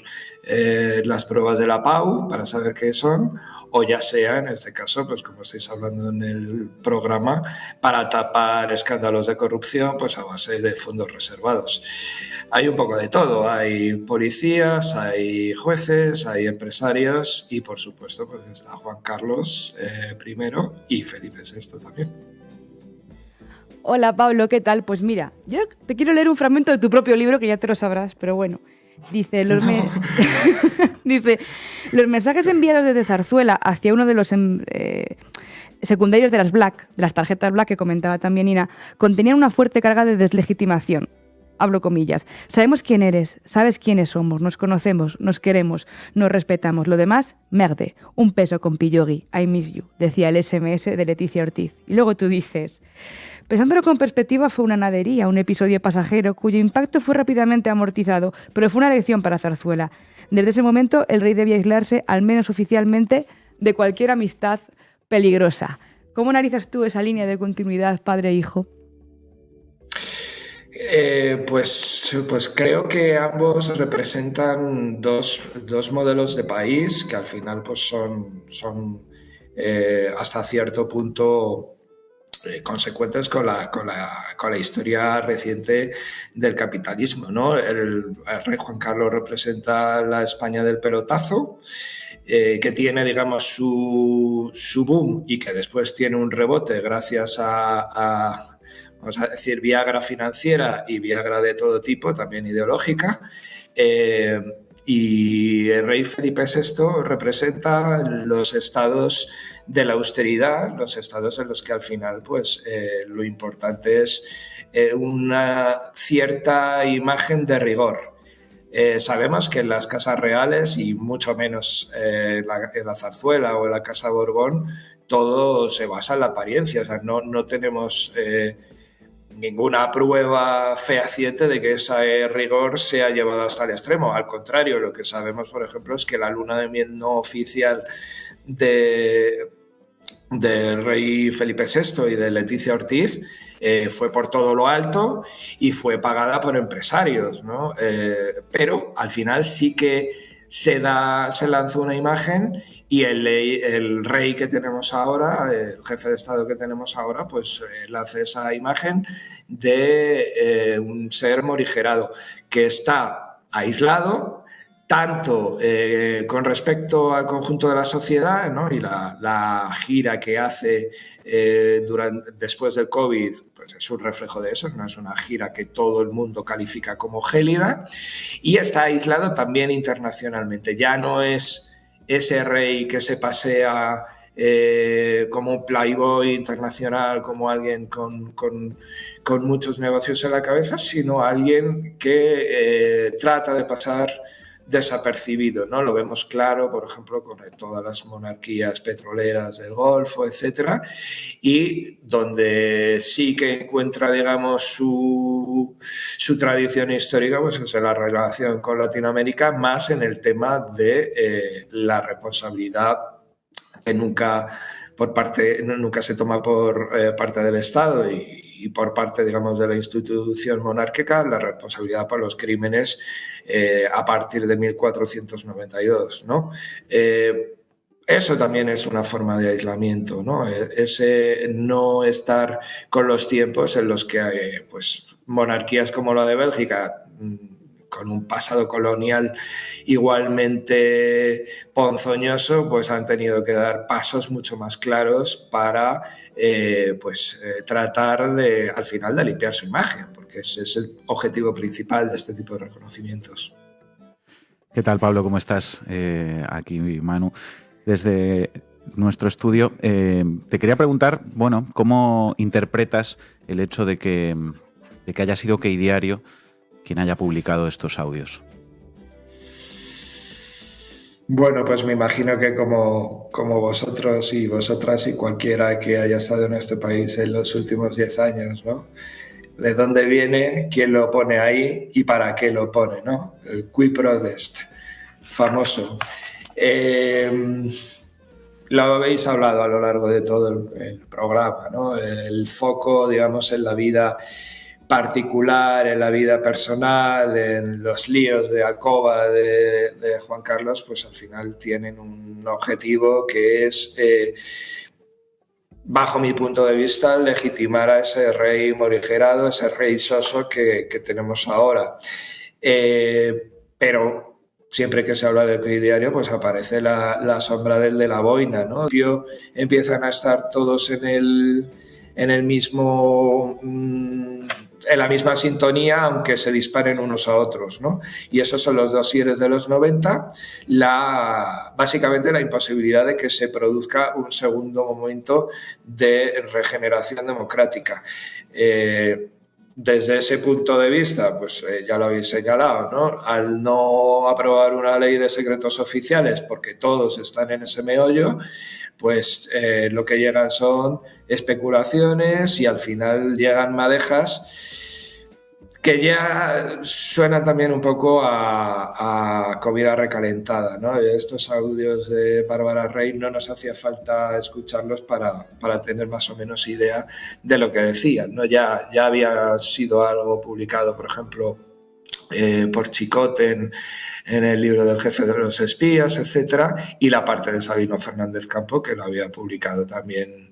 las pruebas de la PAU para saber qué son, o ya sea, en este caso, pues como estáis hablando en el programa, para tapar escándalos de corrupción pues a base de fondos reservados. Hay un poco de todo, hay policías, hay jueces, hay empresarios y, por supuesto, pues está Juan Carlos I y Felipe VI también. Hola Pablo, ¿qué tal? Pues mira, yo te quiero leer un fragmento de tu propio libro, que ya te lo sabrás, pero bueno. Dice, los mensajes enviados desde Zarzuela hacia uno de los secundarios de las tarjetas Black que comentaba también Ina, contenían una fuerte carga de deslegitimación. Hablo comillas. Sabemos quién eres, sabes quiénes somos, nos conocemos, nos queremos, nos respetamos. Lo demás, merde, un peso con Pillogi, I miss you, decía el SMS de Leticia Ortiz. Y luego tú dices, pensándolo con perspectiva, fue una nadería, un episodio pasajero cuyo impacto fue rápidamente amortizado, pero fue una lección para Zarzuela. Desde ese momento, el rey debía aislarse, al menos oficialmente, de cualquier amistad peligrosa. ¿Cómo analizas tú esa línea de continuidad padre-hijo? Pues creo que ambos representan dos modelos de país que al final pues son hasta cierto punto consecuentes con la historia reciente del capitalismo, ¿no? El rey Juan Carlos representa la España del pelotazo, que tiene, digamos, su boom y que después tiene un rebote gracias a vamos a decir, Viagra financiera y Viagra de todo tipo, también ideológica. Y el rey Felipe VI representa los estados de la austeridad, los estados en los que al final pues, lo importante es una cierta imagen de rigor. Sabemos que en las casas reales, y mucho menos en la Zarzuela o en la Casa Borbón, todo se basa en la apariencia. O sea, no tenemos ninguna prueba fehaciente de que ese rigor sea llevado hasta el extremo. Al contrario, lo que sabemos, por ejemplo, es que la luna de miel no oficial del rey Felipe VI y de Leticia Ortiz fue por todo lo alto y fue pagada por empresarios, ¿no? Pero al final sí que se lanzó una imagen y el rey que tenemos ahora, el jefe de Estado que tenemos ahora, pues lanza esa imagen de un ser morigerado que está aislado, tanto con respecto al conjunto de la sociedad, ¿no? Y la gira que hace después del COVID, pues es un reflejo de eso, no es una gira que todo el mundo califica como gélida, y está aislado también internacionalmente. Ya no es ese rey que se pasea como un playboy internacional, como alguien con muchos negocios en la cabeza, sino alguien que trata de pasar desapercibido, ¿no? Lo vemos claro, por ejemplo, con todas las monarquías petroleras del Golfo, etcétera, y donde sí que encuentra, digamos, su tradición histórica, pues es en la relación con Latinoamérica, más en el tema de la responsabilidad que nunca se toma por parte del Estado y por parte, digamos, de la institución monárquica, la responsabilidad por los crímenes a partir de 1492, ¿no? Eso también es una forma de aislamiento, ¿no? Ese no estar con los tiempos en los que pues, monarquías como la de Bélgica, con un pasado colonial igualmente ponzoñoso, pues han tenido que dar pasos mucho más claros para tratar al final de limpiar su imagen, porque ese es el objetivo principal de este tipo de reconocimientos. ¿Qué tal, Pablo? ¿Cómo estás? Aquí Manu, desde nuestro estudio. Te quería preguntar, bueno, ¿cómo interpretas el hecho de que haya sido Key Diario quien haya publicado estos audios? Bueno, pues me imagino que como vosotros y vosotras y cualquiera que haya estado en este país en los últimos 10 años, ¿no? De dónde viene, quién lo pone ahí y para qué lo pone, ¿no? El qui prodest, famoso. Lo habéis hablado a lo largo de todo el programa, ¿no? El foco, digamos, en la vida particular, en la vida personal, en los líos de alcoba de Juan Carlos, pues al final tienen un objetivo que es, bajo mi punto de vista, legitimar a ese rey morigerado, ese rey soso que tenemos ahora. Pero siempre que se habla de Key Diario, pues aparece la sombra del de la boina, ¿no? Empiezan a estar todos en el mismo... en la misma sintonía, aunque se disparen unos a otros, ¿no? Y esos son los dosieres de los 90, básicamente la imposibilidad de que se produzca un segundo momento de regeneración democrática. Desde ese punto de vista, pues ya lo habéis señalado, ¿no? Al no aprobar una ley de secretos oficiales, porque todos están en ese meollo, pues lo que llegan son especulaciones y al final llegan madejas que ya suenan también un poco a comida recalentada, ¿no? Estos audios de Bárbara Rey no nos hacía falta escucharlos para tener más o menos idea de lo que decían, ¿no? Ya había sido algo publicado, por ejemplo, por Chicot en el libro del jefe de los espías, etcétera, y la parte de Sabino Fernández Campo, que lo había publicado también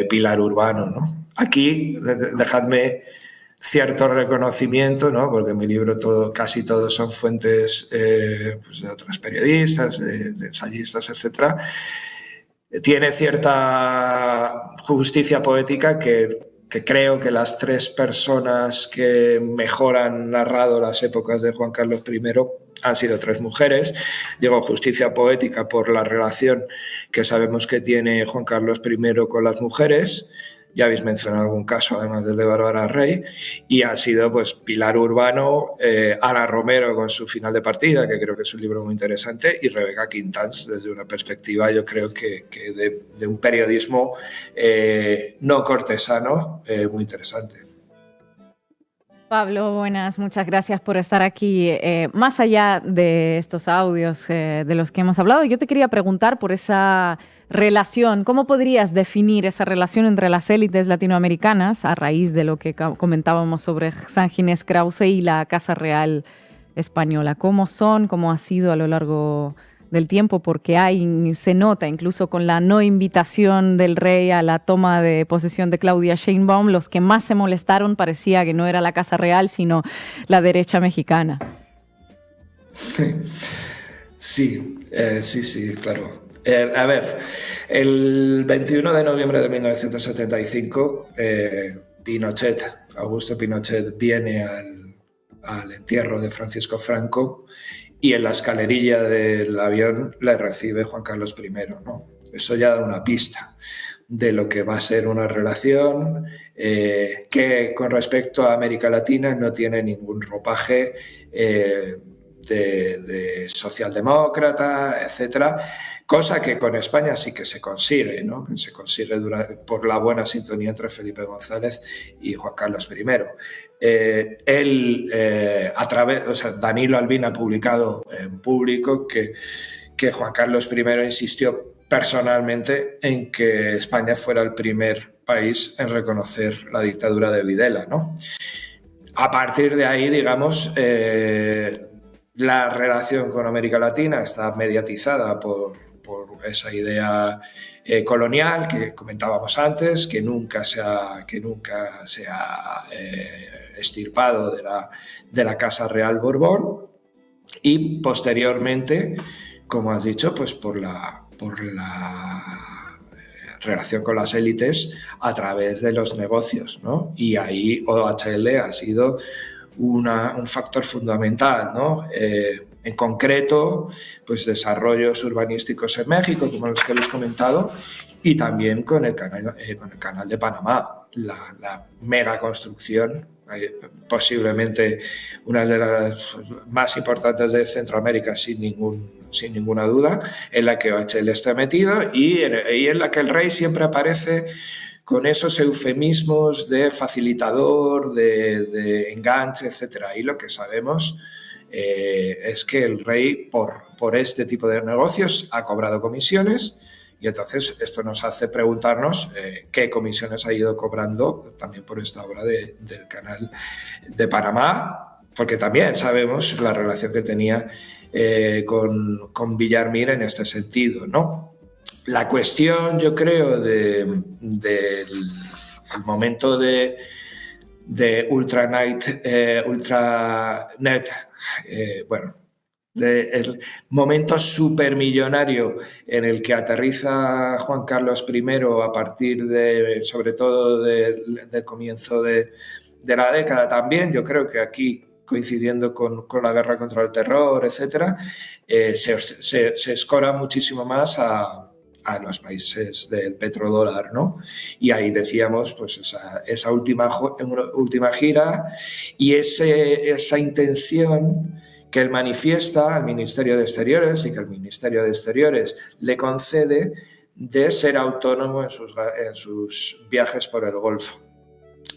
Pilar Urbano, ¿no? Aquí, dejadme cierto reconocimiento, ¿no? Porque en mi libro casi todos son fuentes pues de otros periodistas, de ensayistas, etcétera. Tiene cierta justicia poética que creo que las tres personas que mejor han narrado las épocas de Juan Carlos I han sido tres mujeres. Digo justicia poética por la relación que sabemos que tiene Juan Carlos I con las mujeres. Ya habéis mencionado algún caso, además del de Bárbara Rey, y ha sido pues Pilar Urbano, Ana Romero con su Final de partida, que creo que es un libro muy interesante, y Rebeca Quintans, desde una perspectiva, yo creo que de un periodismo no cortesano, muy interesante. Pablo, buenas, muchas gracias por estar aquí. Más allá de estos audios de los que hemos hablado, yo te quería preguntar por esa relación. ¿Cómo podrías definir esa relación entre las élites latinoamericanas a raíz de lo que comentábamos sobre San Ginés Krause y la Casa Real española? ¿Cómo son? ¿Cómo ha sido a lo largo del tiempo? Porque se nota, incluso con la no invitación del rey a la toma de posesión de Claudia Sheinbaum, los que más se molestaron parecía que no era la Casa Real, sino la derecha mexicana. Sí, claro. A ver, el 21 de noviembre de 1975, Augusto Pinochet, viene al entierro de Francisco Franco y en la escalerilla del avión le recibe Juan Carlos I, ¿no? Eso ya da una pista de lo que va a ser una relación que con respecto a América Latina no tiene ningún ropaje de socialdemócrata, etcétera. Cosa que con España sí que se consigue, ¿no? Se consigue por la buena sintonía entre Felipe González y Juan Carlos I. Danilo Albín ha publicado en público que Juan Carlos I insistió personalmente en que España fuera el primer país en reconocer la dictadura de Videla, ¿no? A partir de ahí, digamos, la relación con América Latina está mediatizada por esa idea colonial que comentábamos antes, que nunca se ha extirpado de la Casa Real Borbón, y posteriormente, como has dicho, pues por la relación con las élites a través de los negocios, ¿no? Y ahí OHL ha sido un factor fundamental, ¿no? En concreto, pues desarrollos urbanísticos en México, como los que habéis comentado, y también con el canal de Panamá, la mega construcción, posiblemente una de las más importantes de Centroamérica, sin ninguna duda, en la que OHL está metido y en la que el rey siempre aparece con esos eufemismos de facilitador, de enganche, etc. Y lo que sabemos es que el rey, por este tipo de negocios, ha cobrado comisiones. Y entonces esto nos hace preguntarnos qué comisiones ha ido cobrando también por esta obra del canal de Panamá, porque también sabemos la relación que tenía con Villar Mir en este sentido, ¿no? La cuestión, yo creo, del momento de Ultranet, el momento supermillonario en el que aterriza Juan Carlos I a partir sobre todo del comienzo de la década también. Yo creo que aquí, coincidiendo con la guerra contra el terror, etcétera, se escora muchísimo más a los países del petrodólar, ¿no? Y ahí decíamos, pues esa última gira y esa intención que él manifiesta al Ministerio de Exteriores y que el Ministerio de Exteriores le concede de ser autónomo en sus viajes por el Golfo.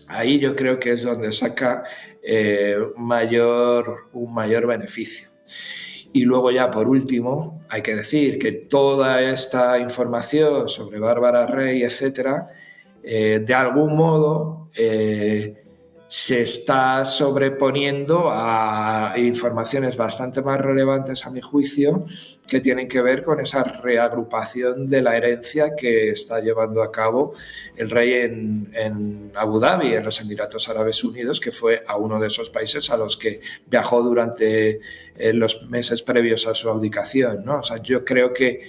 Ahí yo creo que es donde saca un mayor beneficio. Y luego ya por último hay que decir que toda esta información sobre Bárbara Rey, etcétera, de algún modo se está sobreponiendo a informaciones bastante más relevantes a mi juicio, que tienen que ver con esa reagrupación de la herencia que está llevando a cabo el rey en Abu Dhabi, en los Emiratos Árabes Unidos, que fue a uno de esos países a los que viajó durante los meses previos a su abdicación, ¿no? O sea, yo creo que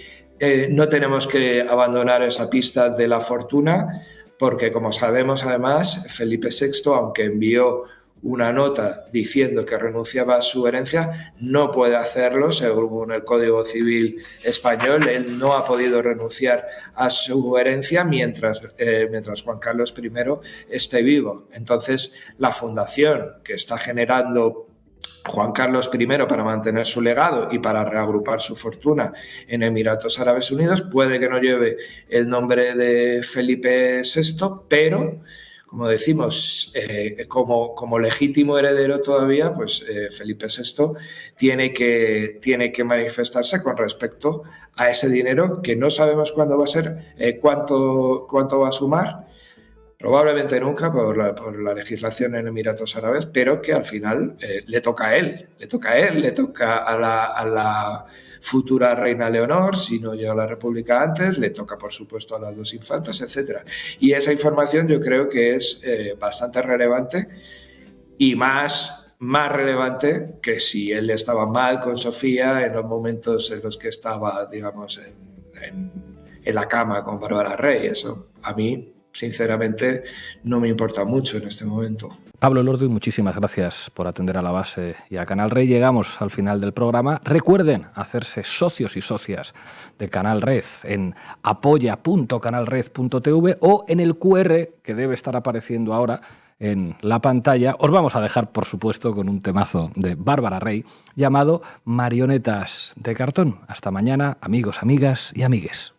no tenemos que abandonar esa pista de la fortuna, porque como sabemos además, Felipe VI, aunque envió una nota diciendo que renunciaba a su herencia, no puede hacerlo según el Código Civil español. Él no ha podido renunciar a su herencia mientras Juan Carlos I esté vivo. Entonces, la fundación que está generando Juan Carlos I para mantener su legado y para reagrupar su fortuna en Emiratos Árabes Unidos puede que no lleve el nombre de Felipe VI, pero, como decimos, como legítimo heredero todavía, pues Felipe VI tiene que manifestarse con respecto a ese dinero que no sabemos cuándo va a ser, cuánto va a sumar. Probablemente nunca por la legislación en Emiratos Árabes, pero que al final le toca a él, le toca a la futura reina Leonor, si no llega a la República antes, le toca por supuesto a las dos infantas, etc. Y esa información yo creo que es bastante relevante y más relevante que si él estaba mal con Sofía en los momentos en los que estaba, digamos, en la cama con Bárbara Rey. Eso a mí, sinceramente, no me importa mucho en este momento. Pablo Elorduy, muchísimas gracias por atender a La Base y a Canal Red. Llegamos al final del programa. Recuerden hacerse socios y socias de Canal Red en apoya.canalred.tv o en el QR que debe estar apareciendo ahora en la pantalla. Os vamos a dejar, por supuesto, con un temazo de Bárbara Rey llamado Marionetas de cartón. Hasta mañana, amigos, amigas y amigues.